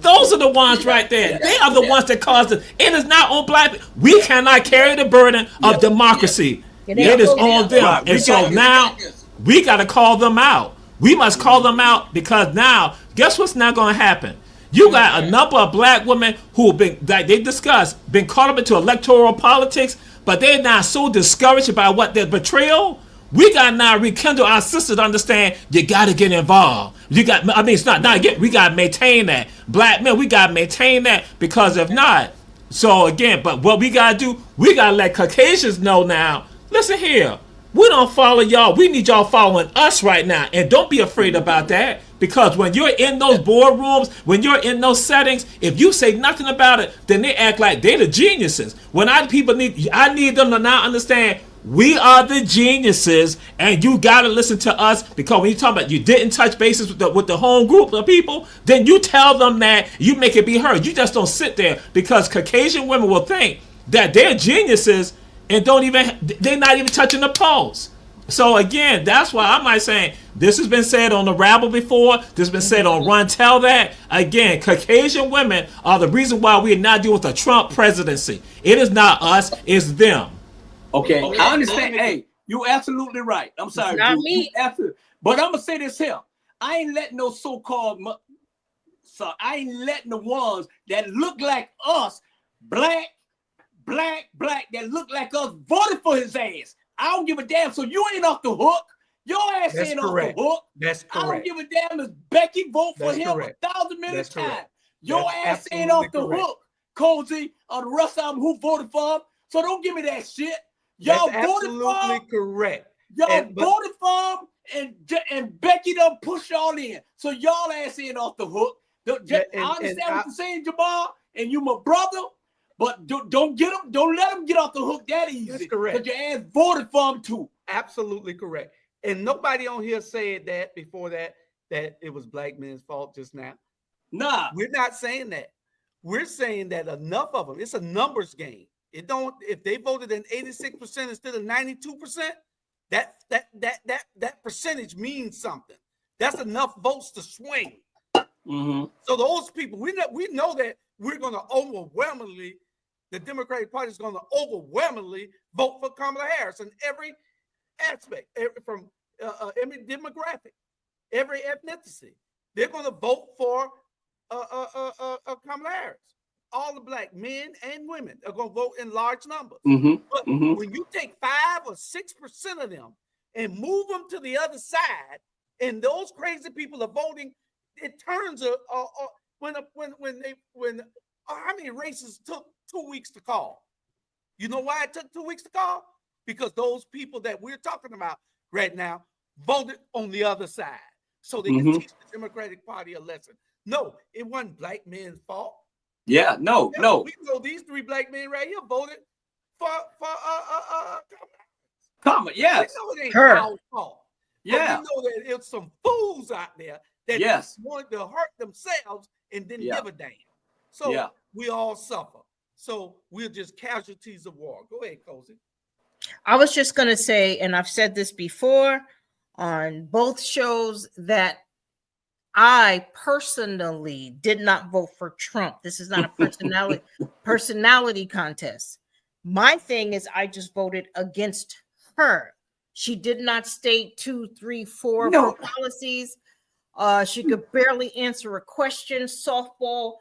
Those are the ones right there. They are the ones that caused it. It is not on black people. We cannot carry the burden of democracy. It is on them. And so now we got to call them out. We must call them out because now, guess what's not going to happen? You got a number of black women who have been, like they discussed, been caught up into electoral politics, but they're now so discouraged about what their betrayal. We got to now rekindle our sisters to understand you got to get involved. You got, I mean, it's not get. We got to maintain that. Black men, we got to maintain that because if not, so again, but what we got to do, we got to let Caucasians know now. Listen here, we don't follow y'all. We need y'all following us right now, and don't be afraid about that. Because when you're in those boardrooms, when you're in those settings, if you say nothing about it, then they act like they're the geniuses. When I need them to now understand we are the geniuses, and you gotta listen to us. Because when you talk about you didn't touch bases with the home group of people, then you tell them that, you make it be heard. You just don't sit there because Caucasian women will think that they're geniuses and they're not even touching the polls. So again, that's why I'm like saying this has been said on the Rabble before. This has been said on Run Tell That. Again, Caucasian women are the reason why we are not dealing with a Trump presidency. It is not us, it's them. Okay, I understand. Hey, you're absolutely right. I'm sorry, not dude. me. But I'm gonna say this here. I ain't letting no so-called. I ain't letting the ones that look like us, black, that look like us, voted for his ass. I don't give a damn. So you ain't off the hook. Your ass ain't off the hook. That's correct. I don't give a damn if Becky vote for him correct. 1,000 million times. Correct. Your ass ain't off the hook, Cozy, or the rest of them who voted for him. So don't give me that shit. Y'all voted for him. Correct. Y'all voted for him, and Becky done push y'all in. So y'all ass ain't off the hook. I understand what you're saying, Jamal, and you my brother. But don't let them get off the hook that easy. That's correct. Because your ass voted for them too. Absolutely correct. And nobody on here said that before that it was black men's fault just now. Nah. We're not saying that. We're saying that enough of them, it's a numbers game. If they voted in 86% instead of 92%, that percentage means something. That's enough votes to swing. Mm-hmm. So those people, we know that we're going to overwhelmingly, the Democratic Party is going to overwhelmingly vote for Kamala Harris in every aspect, from every demographic, every ethnicity. They're going to vote for Kamala Harris. All the black men and women are going to vote in large numbers. Mm-hmm. But when you take 5 or 6% of them and move them to the other side, and those crazy people are voting, it turns how many races took 2 weeks to call? You know why it took 2 weeks to call? Because those people that we're talking about right now voted on the other side, so they can teach the Democratic Party a lesson. No, it wasn't black men's fault. Yeah, no. We know these 3 black men right here voted for Kamala. Yes, we know it ain't our fault. Yeah, but we know that it's some fools out there that wanted to hurt themselves and didn't give a damn. So we all suffer. So we're just casualties of war. Go ahead, Cozy. I was just going to say, and I've said this before on both shows, that I personally did not vote for Trump. This is not a personality contest. My thing is, I just voted against her. She did not state 2, 3, 4 of her policies. She could barely answer a question. Softball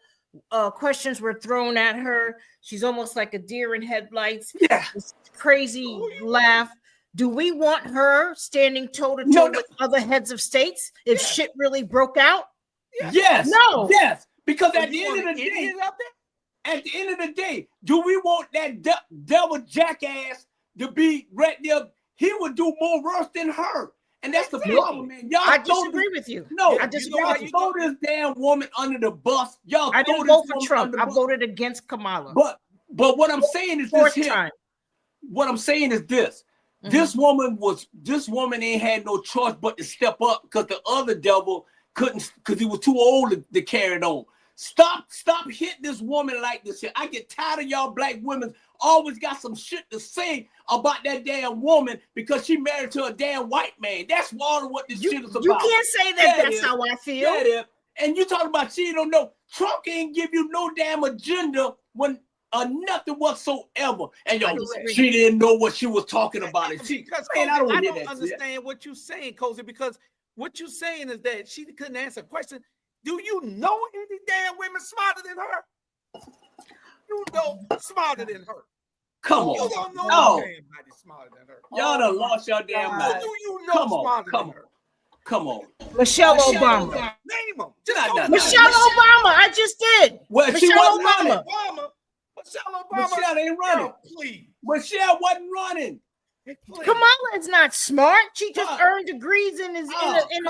questions were thrown at her. She's almost like a deer in headlights. Yeah. This crazy laugh. Do we want her standing toe-to-toe with other heads of states if shit really broke out? Yes. No. Yes. Because at the end of the day, do we want that devil jackass to be right there? He would do more worse than her. And that's the problem, man. Y'all I disagree with you. No, I disagree with you. Throw this damn woman under the bus. I didn't vote for Trump. I voted against Kamala. But what I'm saying is this here. What I'm saying is this. This woman ain't had no choice but to step up because the other devil couldn't, because he was too old to carry it on. Stop hitting this woman like this here. I get tired of y'all black women always got some shit to say about that damn woman because she married to a damn white man. That's all of what this shit is about. You can't say that's how I feel. Yeah, and you talking about she don't know. Trump can't give you no damn agenda when nothing whatsoever. And she didn't know what she was talking about. And she, I don't understand what you're saying, Cozy, because what you're saying is that she couldn't answer a question. Do you know any damn women smarter than her? You know smarter than her. Come on. You don't know anybody smarter than her. Y'all done lost your damn mind. Do you know smarter than her? Come on. Michelle Obama. Name them. Michelle Obama. I just did. Well, Michelle Obama. Michelle ain't running. Please. Michelle wasn't running. Kamala is not smart. She just earned degrees in a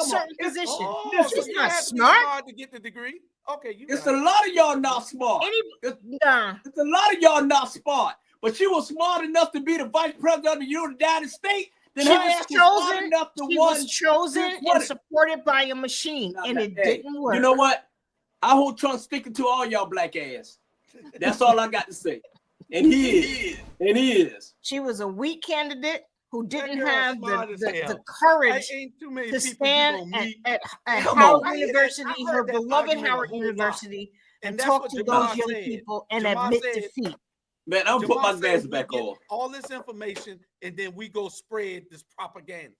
certain position. She's not smart to get the degree. Okay, it's a lot of y'all not smart. It's a lot of y'all not smart. But she was smart enough to be the vice president of the United States. Then she was chosen and supported by a machine, and it didn't work. You know what? I hope Trump's sticking to all y'all black ass. That's all I got to say. And he is. She was a weak candidate who didn't have the I courage ain't too many to people stand you at Come Howard on. I University, heard her that beloved argument a Howard whole lot. University, and that's talk what to Jamal those young said. people and Jamal admit said- defeat. Man, I'm put my glasses back get on. all this information, and then we go spread this propaganda.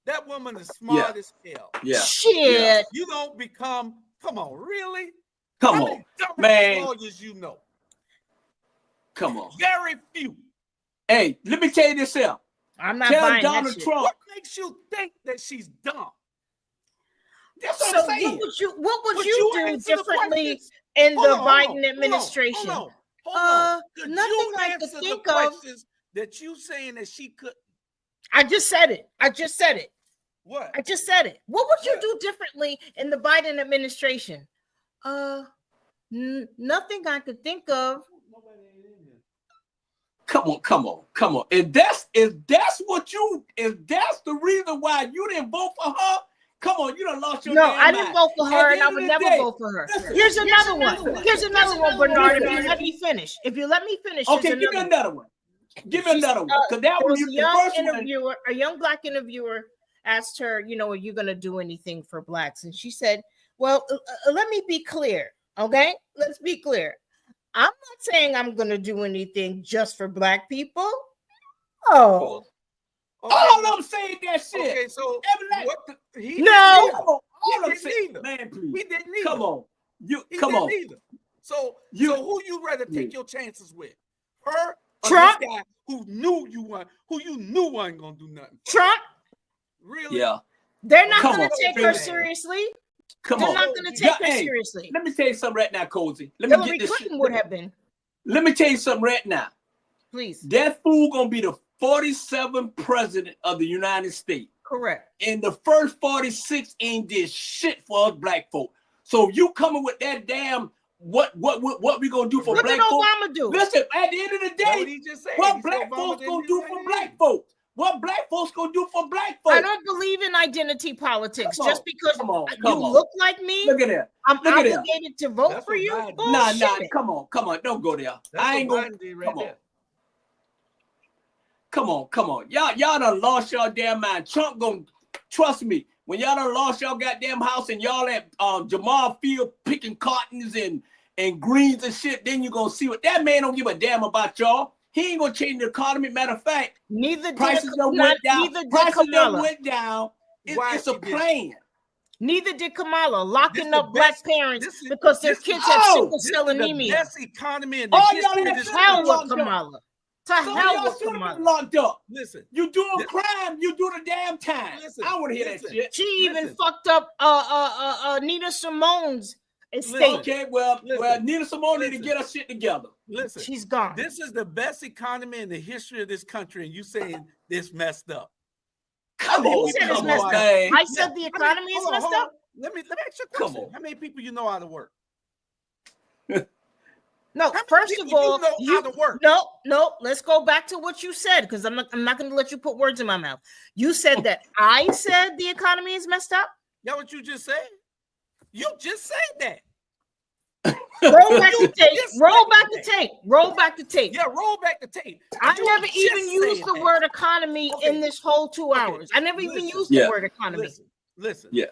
That woman is smart as hell. Yeah. Shit. Yeah. You don't become. Come on, really? Come How on, many dumbass man. lawyers you know? Come on. Very few. Hey, let me tell you this here. I'm not Tell buying Donald that shit. Trump. What makes you think that she's dumb? That's what So I'm saying. what would But you you do answer the differently questions. in the Hold on, Biden administration? Hold on. Could Nothing you I could answer think the of. questions that you saying that she could? I just said it. What? I just said it. What would you do differently in the Biden administration? Nothing I could think of. Come on. If that's the reason why you didn't vote for her, come on, you done lost your No, damn I didn't mind. vote for her, At and the I end would of never the day, vote for her. listen, Here's another one, Bernard. If you let me finish. Okay, give me another one. Give me another one. Because that There was was a the young first interviewer, one. a young black interviewer asked her, are you going to do anything for blacks? And she said, well, let me be clear. Okay, let's be clear. I'm not saying I'm going to do anything just for black people. Oh, Okay. All I'm saying that shit. Okay, so he No. didn't All I'm either. saying, man, please. He didn't either. Come on. He Come didn't on. either. So who you rather take your chances with? Her or Trump? this guy who you knew wasn't gonna do nothing? Trump? Really? Yeah. They're not Come going to on, take her man. seriously. Come They're on. not going to take her Hey, seriously. Let me tell you something right now, Cozy. Let me Hillary get this Clinton shit. would have been. Let me tell you something right now. Please. That fool gonna be the 47th president of the United States. Correct. And the first 46 ain't did shit for us black folk. So you coming with that damn what we gonna do for Look black at folk? Obama do. Listen, at the end of the That's what day, he just said. what He said black Obama folks didn't gonna do do for anything. black folks? What black folks gonna do for black folks? I don't believe in identity politics. Come Just on, because come on, you come on. look like me, Look at that. I'm Look at that. obligated to vote That's for what you. Biden did. Nah, Bullshit. come on, don't go there. That's I ain't what gonna Biden did right there. Come on. Y'all done lost y'all damn mind. Trump gonna trust me. When y'all done lost y'all goddamn house and y'all at Jamal Field picking cottons and greens and shit, then you gonna see what that man don't give a damn about y'all. He ain't gonna change the economy. Matter of fact, Neither prices did done went down. neither did Prices done Kamala. went down. Why It's a she did? plan. Neither did Kamala, locking the up black best- parents this is- because their this kids is- have Oh, sickle This cell is the anemia. best economy in the All history y'all of ass this should To hell have country. been with locked up. Kamala. To Some of hell y'all with should have been Kamala. locked up. Listen, You do a This- crime, you do the damn time. Listen, I don't want to hear listen. that shit. She even Listen. fucked up Nina Simone's estate. Listen. Okay, well, Listen. Nina Simone need to Listen. get her shit together. listen. She's gone. This is the best economy in the history of this country, and you saying this messed up. Come Who on, said it's come messed on, up? man. I said the economy is messed up. Let me ask you a Come question. on. How many people you know how to work? No, many first people of all, you know how to work? No. Let's go back to what you said because I'm not going to let you put words in my mouth. You said that I said the economy is messed up. That what you just said? You just said that. Roll back the tape. just Roll said back that. the tape. Roll back the tape. Yeah, roll back the tape. I You never just even used said the that. word economy Okay. in this whole 2 hours. I never even Listen. used the Yeah. word economy. Listen. Yeah.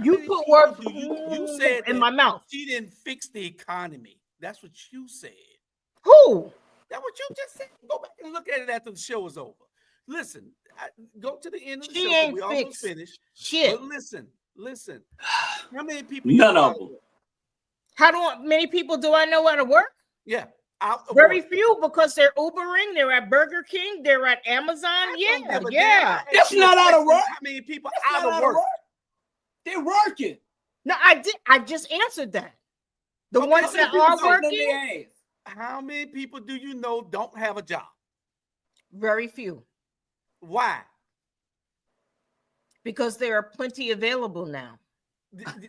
You many put people words do you said in that my mouth. She didn't fix the economy. That's what you said. Who? That's what you just said. Go back and look at it after the show is over. Listen, go to the end of the She show. ain't We almost fixed finished. shit. But listen. How many people? None know of how to them. work? Many people do I know how to work? Yeah, out of Very work. few because they're Ubering, they're at Burger King, they're at Amazon. I don't Yeah. give a damn. Yeah. I That's asked you a not out of question. work. How many people That's out not of work? They're working. No, I just answered that. The Okay, ones so that people are sitting in their working, ass. How many people do you know don't have a job? very few. Why? Because there are plenty available now.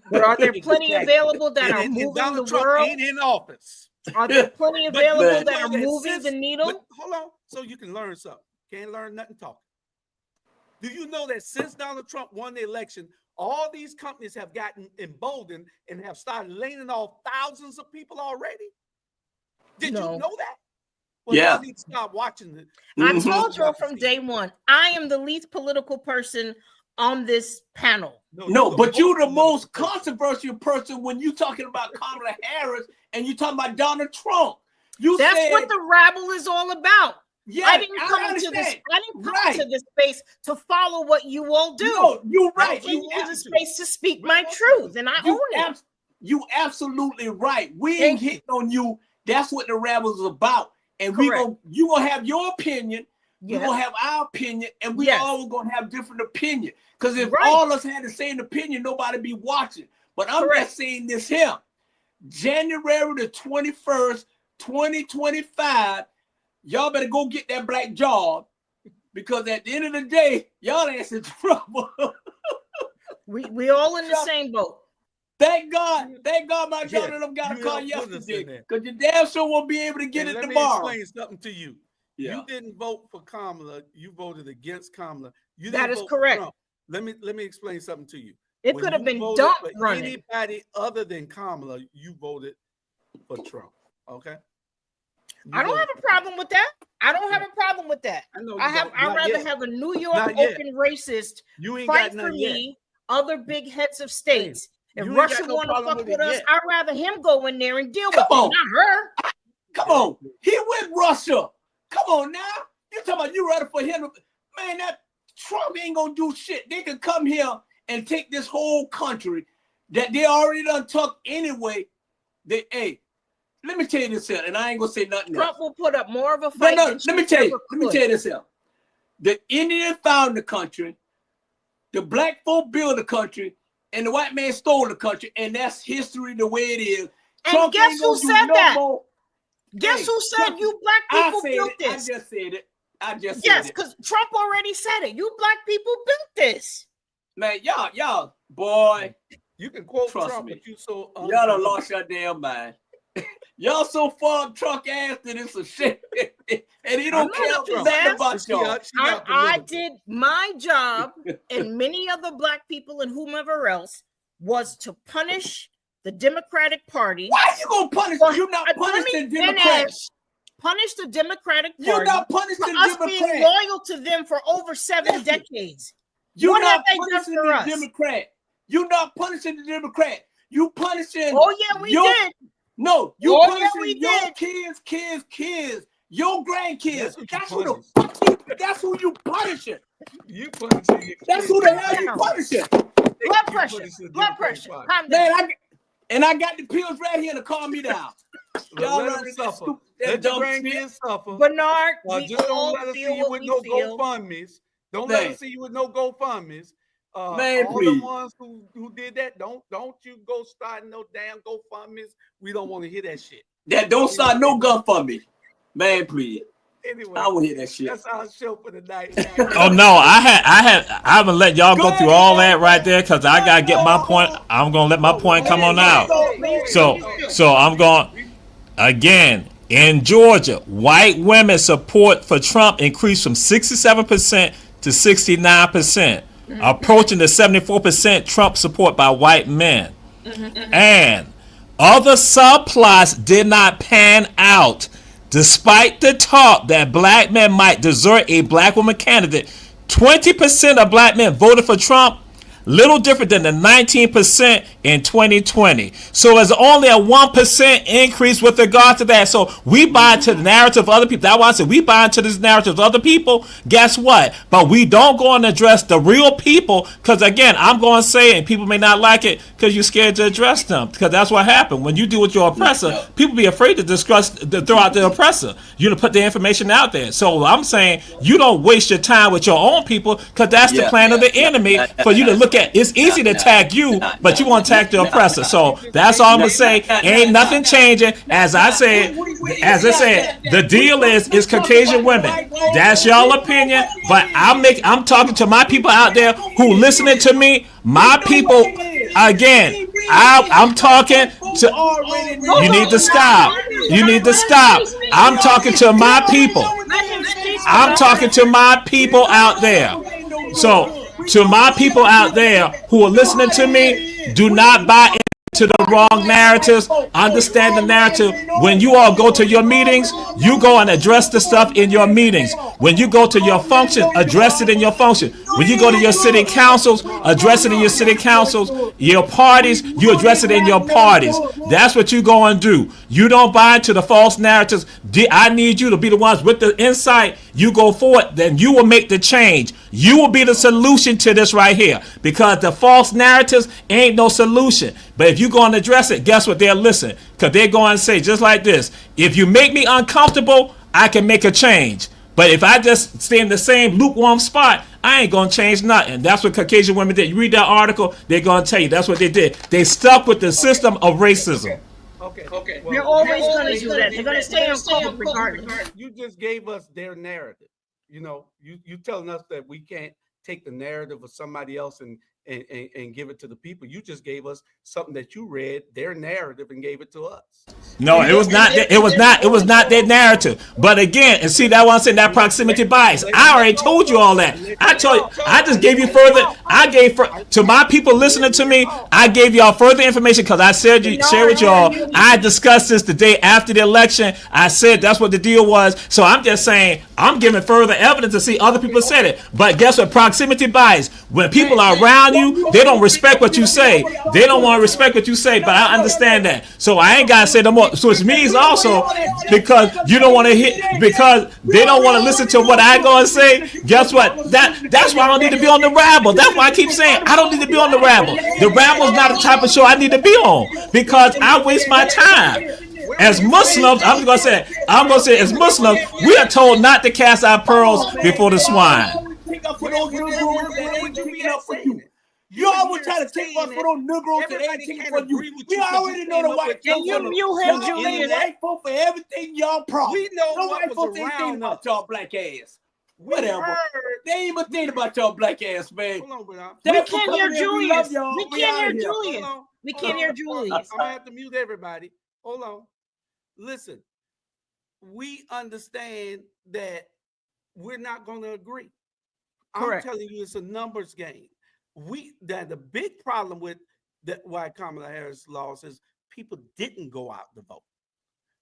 But are there plenty Exactly. available that are And moving Donald the Trump world? ain't in office. Are there plenty But you available know that are that moving since- the needle? But hold on, so you can learn something. Can't learn nothing talking. Do you know that since Donald Trump won the election, all these companies have gotten emboldened and have started laying off thousands of people already? Did No. you know that? Well, y'all need to stop watching it. I told you from day one, I am the least political person on this panel. No, but you're the most controversial person when you're talking about Kamala Harris and you're talking about Donald Trump. That's what the rabble is all about. Yeah, I didn't come to this. I didn't come to this space to follow what you all do. No, you're right. I came to the space to speak my truth, and I own it. You absolutely right. We ain't hitting on you. That's what the rabble is about. And you gonna have your opinion. We're gonna have our opinion, and we all gonna have different opinion. Because if all of us had the same opinion, nobody be watching. But I'm just saying this here. January the 21st, 2025, y'all better go get that black job, because at the end of the day, y'all ass in trouble. we all in the same boat. Thank God my daughter and them got a car yesterday, because your damn sure won't be able to get it tomorrow. Let me explain something to you. Yeah. You didn't vote for Kamala. You voted against Kamala. That is correct. Let me explain something to you. It could have been dump running. Anybody other than Kamala, you voted for Trump. Okay. I don't have a problem with that. I don't have a problem with that. I'd rather have a New York open racist fight for me, other big heads of states. If Russia want to fuck with us, I'd rather him go in there and deal with it, not her. Come on. He with Russia. Come on now. You talking about you ready for him? Man, that Trump ain't gonna do shit. They can come here and take this whole country that they already done took anyway. Let me tell you this here, and I ain't gonna say nothing else. Trump will put up more of a fight. Let me tell you this here. The Indian found the country, the black folk built the country, and the white man stole the country, and that's history the way it is. And Trump guess who said that? Guess who said you black people built this? I just said it. Yes, because Trump already said it. You black people built this. Man, y'all, boy. You can quote Trump, me. But you so y'all done lost your damn mind. Y'all so far Trump ass that it's a shit. And he don't care nothing about y'all. I did my job, and many other black people and whomever else was to punish the Democratic Party. Why are you gonna punish? You're not punishing Democrats. Punish the Democratic Party. You're not punishing us being loyal to them for over 7 decades. You're not punishing the Democrat. You're not punishing the Democrat. You punishing. Oh yeah, we did. No, you punishing your kids, your grandkids. That's who you punishing. You punishing your That's who the hell you punishing. Blood pressure. Man, I got the pills right here to calm me down. Y'all let them suffer. Let your grandkids suffer. Bernard, just don't let us see you with no GoFundMes. Don't let us see you with no GoFundMes. Man, all please. the ones who did that, don't you go start no damn GoFundMes. We don't want to hear that shit. That don't start no GoFundMe. Man, please. Anyway, I won't hear that shit. That's our show for tonight. Oh no, I'm gonna let y'all go through all that right there because I gotta get my point. I'm gonna let my point come on out. So I'm going again in Georgia. White women support for Trump increased from 67% to 69%, approaching the 74% Trump support by white men. And other subplots did not pan out. Despite the talk that black men might desert a black woman candidate, 20% of black men voted for Trump, little different than the 19% in 2020. So it's only a 1% increase with regard to that. So we buy into the narrative of other people. That's why I said we buy into this narrative of other people. Guess what? But we don't go and address the real people because, again, I'm going to say it and people may not like it because you're scared to address them because that's what happened. When you deal with your oppressor, people be afraid to throw out the oppressor. You to put the information out there. So I'm saying you don't waste your time with your own people because that's the plan of the enemy for you to look at. It's easy to attack you, but you want to attack the oppressor. So that's all I'm gonna say. Ain't nothing changing. As I said, the deal is Caucasian women. That's y'all opinion, but I'm talking to my people out there who listening to me. My people, again, I'm talking to. You need to stop. You need to stop. I'm talking to my people. I'm talking to my people out there. So. To my people out there who are listening to me, do not buy to the wrong narratives. Understand the narrative. When you all go to your meetings, you go and address the stuff in your meetings. When you go to your function, address it in your function. When you go to your city councils, address it in your city councils. Your parties, you address it in your parties. That's what you go and do. You don't buy into the false narratives. I need you to be the ones with the insight. You go forward, then you will make the change. You will be the solution to this right here, because the false narratives ain't no solution. But if you go and address it, guess what? They'll listen, because they're going to say just like this: if you make me uncomfortable, I can make a change. But if I just stay in the same lukewarm spot, I ain't going to change nothing. That's what Caucasian women did. You read that article, they're going to tell you that's what they did. They stuck with the system of racism. Okay. Well, they're always going to do that. They're going to stay on public regardless. You just gave us their narrative. You know, you telling us that we can't take the narrative of somebody else and give it to the people. You just gave us something that you read, their narrative, and gave it to us. No, it was not. It was not their narrative. But again, and see that one saying that proximity bias. I already told you all that. I told you. I just gave you further. I gave to my people listening to me. I gave y'all further information because I said you share with y'all. I discussed this the day after the election. I said that's what the deal was. So I'm just saying I'm giving further evidence to see other people said it. But guess what? Proximity bias. When people are around you, they don't respect what you say. They don't want to respect what you say. But I understand that. So I ain't gotta say no more. So which means also because you don't want to hit, because they don't want to listen to what I go and say. Guess what? That's why I don't need to be on the Rabble. That's why I keep saying I don't need to be on the Rabble. The Rabble is not the type of show I need to be on because I waste my time. As Muslims, I'm gonna say as Muslims, we are told not to cast our pearls before the swine. You always try to take us for those Negroes that ain't taking for you. We already know the white folks. You mute him, Julius. White folk for everything y'all promise. We know no what white was folks ain't thinking around about y'all black ass. Whatever. Heard. They ain't even thinking about y'all black ass, man. Hold on, we can't hear Julius. We can't hear Julius. We can't hear Julius. I'm gonna have to mute everybody. Hold on. Listen, we understand that we're not going to agree. Correct. I'm telling you, it's a numbers game. The big problem with why Kamala Harris lost is people didn't go out to vote.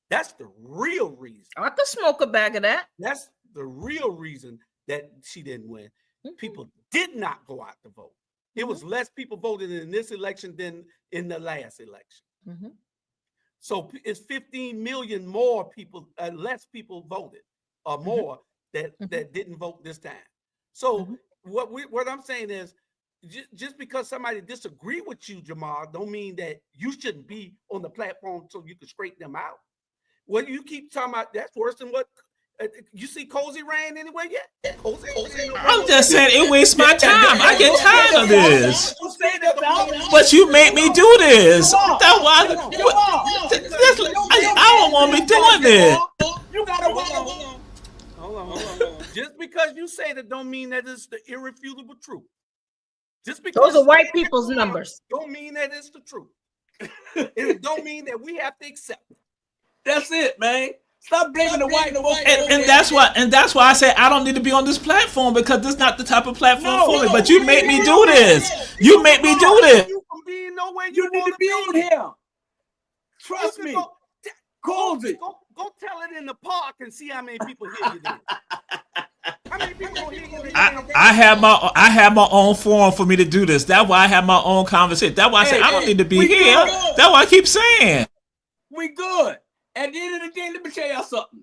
That's the real reason. I could smoke a bag of that. That's the real reason that she didn't win. Mm-hmm. People did not go out to vote. It was less people voted in this election than in the last election. Mm-hmm. So it's 15 million more people, less people voted, or more that didn't vote this time. So what I'm saying is, just because somebody disagree with you, Jamal, don't mean that you shouldn't be on the platform so you can straighten them out. What you keep talking about, that's worse than what you see Cozy ran anyway yet? I'm just saying it wastes my time. I get tired of this. But you make me do this. That's why I don't want to be doing this. You gotta hold on. Just because you say that don't mean that it's the irrefutable truth. Just because those are white people's numbers. Don't mean that it's the truth. It don't mean that we have to accept it. That's it, man. Stop blaming the white folks. And that's why I say I don't need to be on this platform, because this is not the type of platform for me. But you make me do this. You make me do this. You from being nowhere you need to be on here. Trust me. Cozy. Go tell it in the park and see how many people hear you there. How many people hear you there? I have my own forum for me to do this. That's why I have my own conversation. That's why I say I don't need to be here. That's why I keep saying. We good. At the end of the day, let me tell y'all something.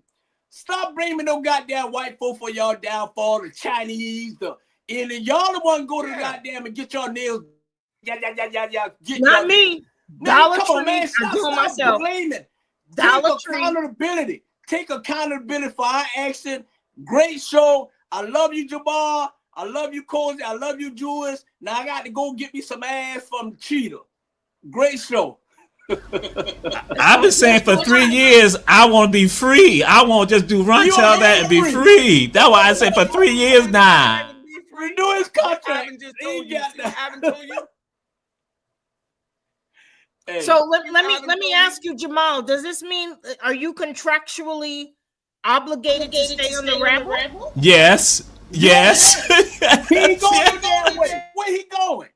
Stop blaming no goddamn white folk for y'all downfall, the Chinese, the Indian. Y'all the one go to the goddamn and get your nails. Not me. Dollar Tree. Man, stop myself. Blaming. Dollar Tree. Accountability. Take accountability for our action. Great show. I love you, Jamal. I love you, Cozy. I love you, Julius. Now I got to go get me some ass from Cheetah. Great show. I've been saying for 3 years I want to be free. I want to just do run tell that and be free. That's why I say for 3 years now. Renew his contract. I haven't told you. Hey. So let me ask you, Jamal. Does this mean are you contractually obligated to stay on the Rabble? Yes. He ain't going that way. Where he going?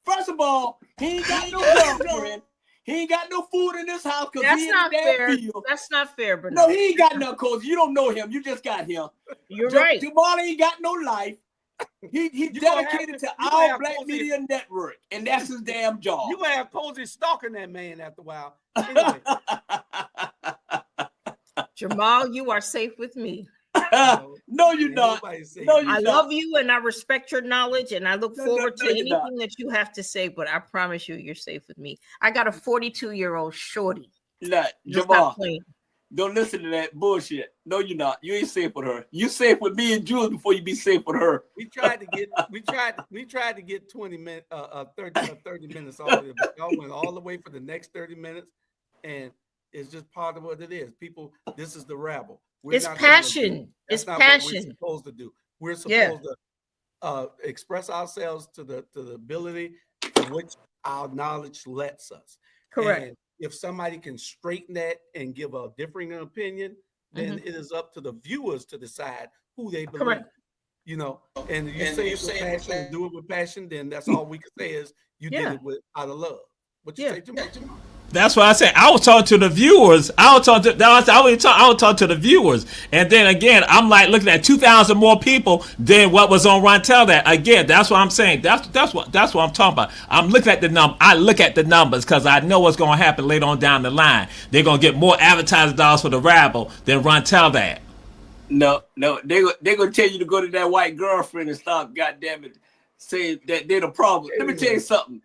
First of all, He ain't got no girlfriend. He ain't got no food in this house because he in the damn field. That's not fair, Bernard. No, he ain't got no cause. You don't know him. You just got him. You're right. Jamal ain't got no life. He's dedicated to our Black Media Network, and that's his damn job. You gonna have Posey stalking that man after a while. Anyway. Jamal, you are safe with me. No, you're not. No, I love you and I respect your knowledge, and I look forward to anything that you have to say, but I promise you, you're safe with me. I got a 42-year-old shorty. Look, Jamal, don't listen to that bullshit. No, you're not. You ain't safe with her. You safe with me and Jules before you be safe with her. We tried to get 30 minutes off of it, but y'all went all the way for the next 30 minutes, and it's just part of what it is. People, this is the rabble. It's passion. It's passion. What we're supposed to do. We're supposed to express ourselves to the ability to which our knowledge lets us. Correct. And if somebody can straighten that and give a differing opinion, then it is up to the viewers to decide who they believe. Correct. You know, and you say it with passion and do it with passion, then that's all we can say is you did it out of love. What you say, Jamal? That's why I said I was talking to the viewers. I was talking to the viewers, and then again, I'm like looking at 2,000 more people than what was on Run Tell That. Again, that's what I'm saying. That's what I'm talking about. I'm looking at the number. I look at the numbers because I know what's going to happen later on down the line. They're going to get more advertising dollars for the Rabble than Run Tell That. No, they're gonna tell you to go to that white girlfriend and stop. Goddamn it, saying that they're the problem. Let me tell you something.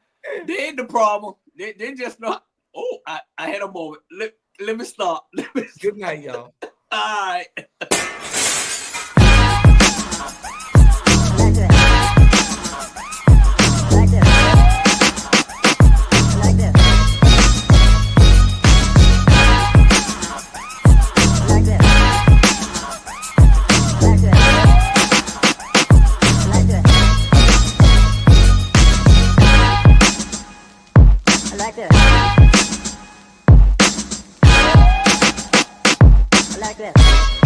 They ain't the problem. They just not. Oh, I had a moment. Let me stop. Good night, y'all. All right. Like this.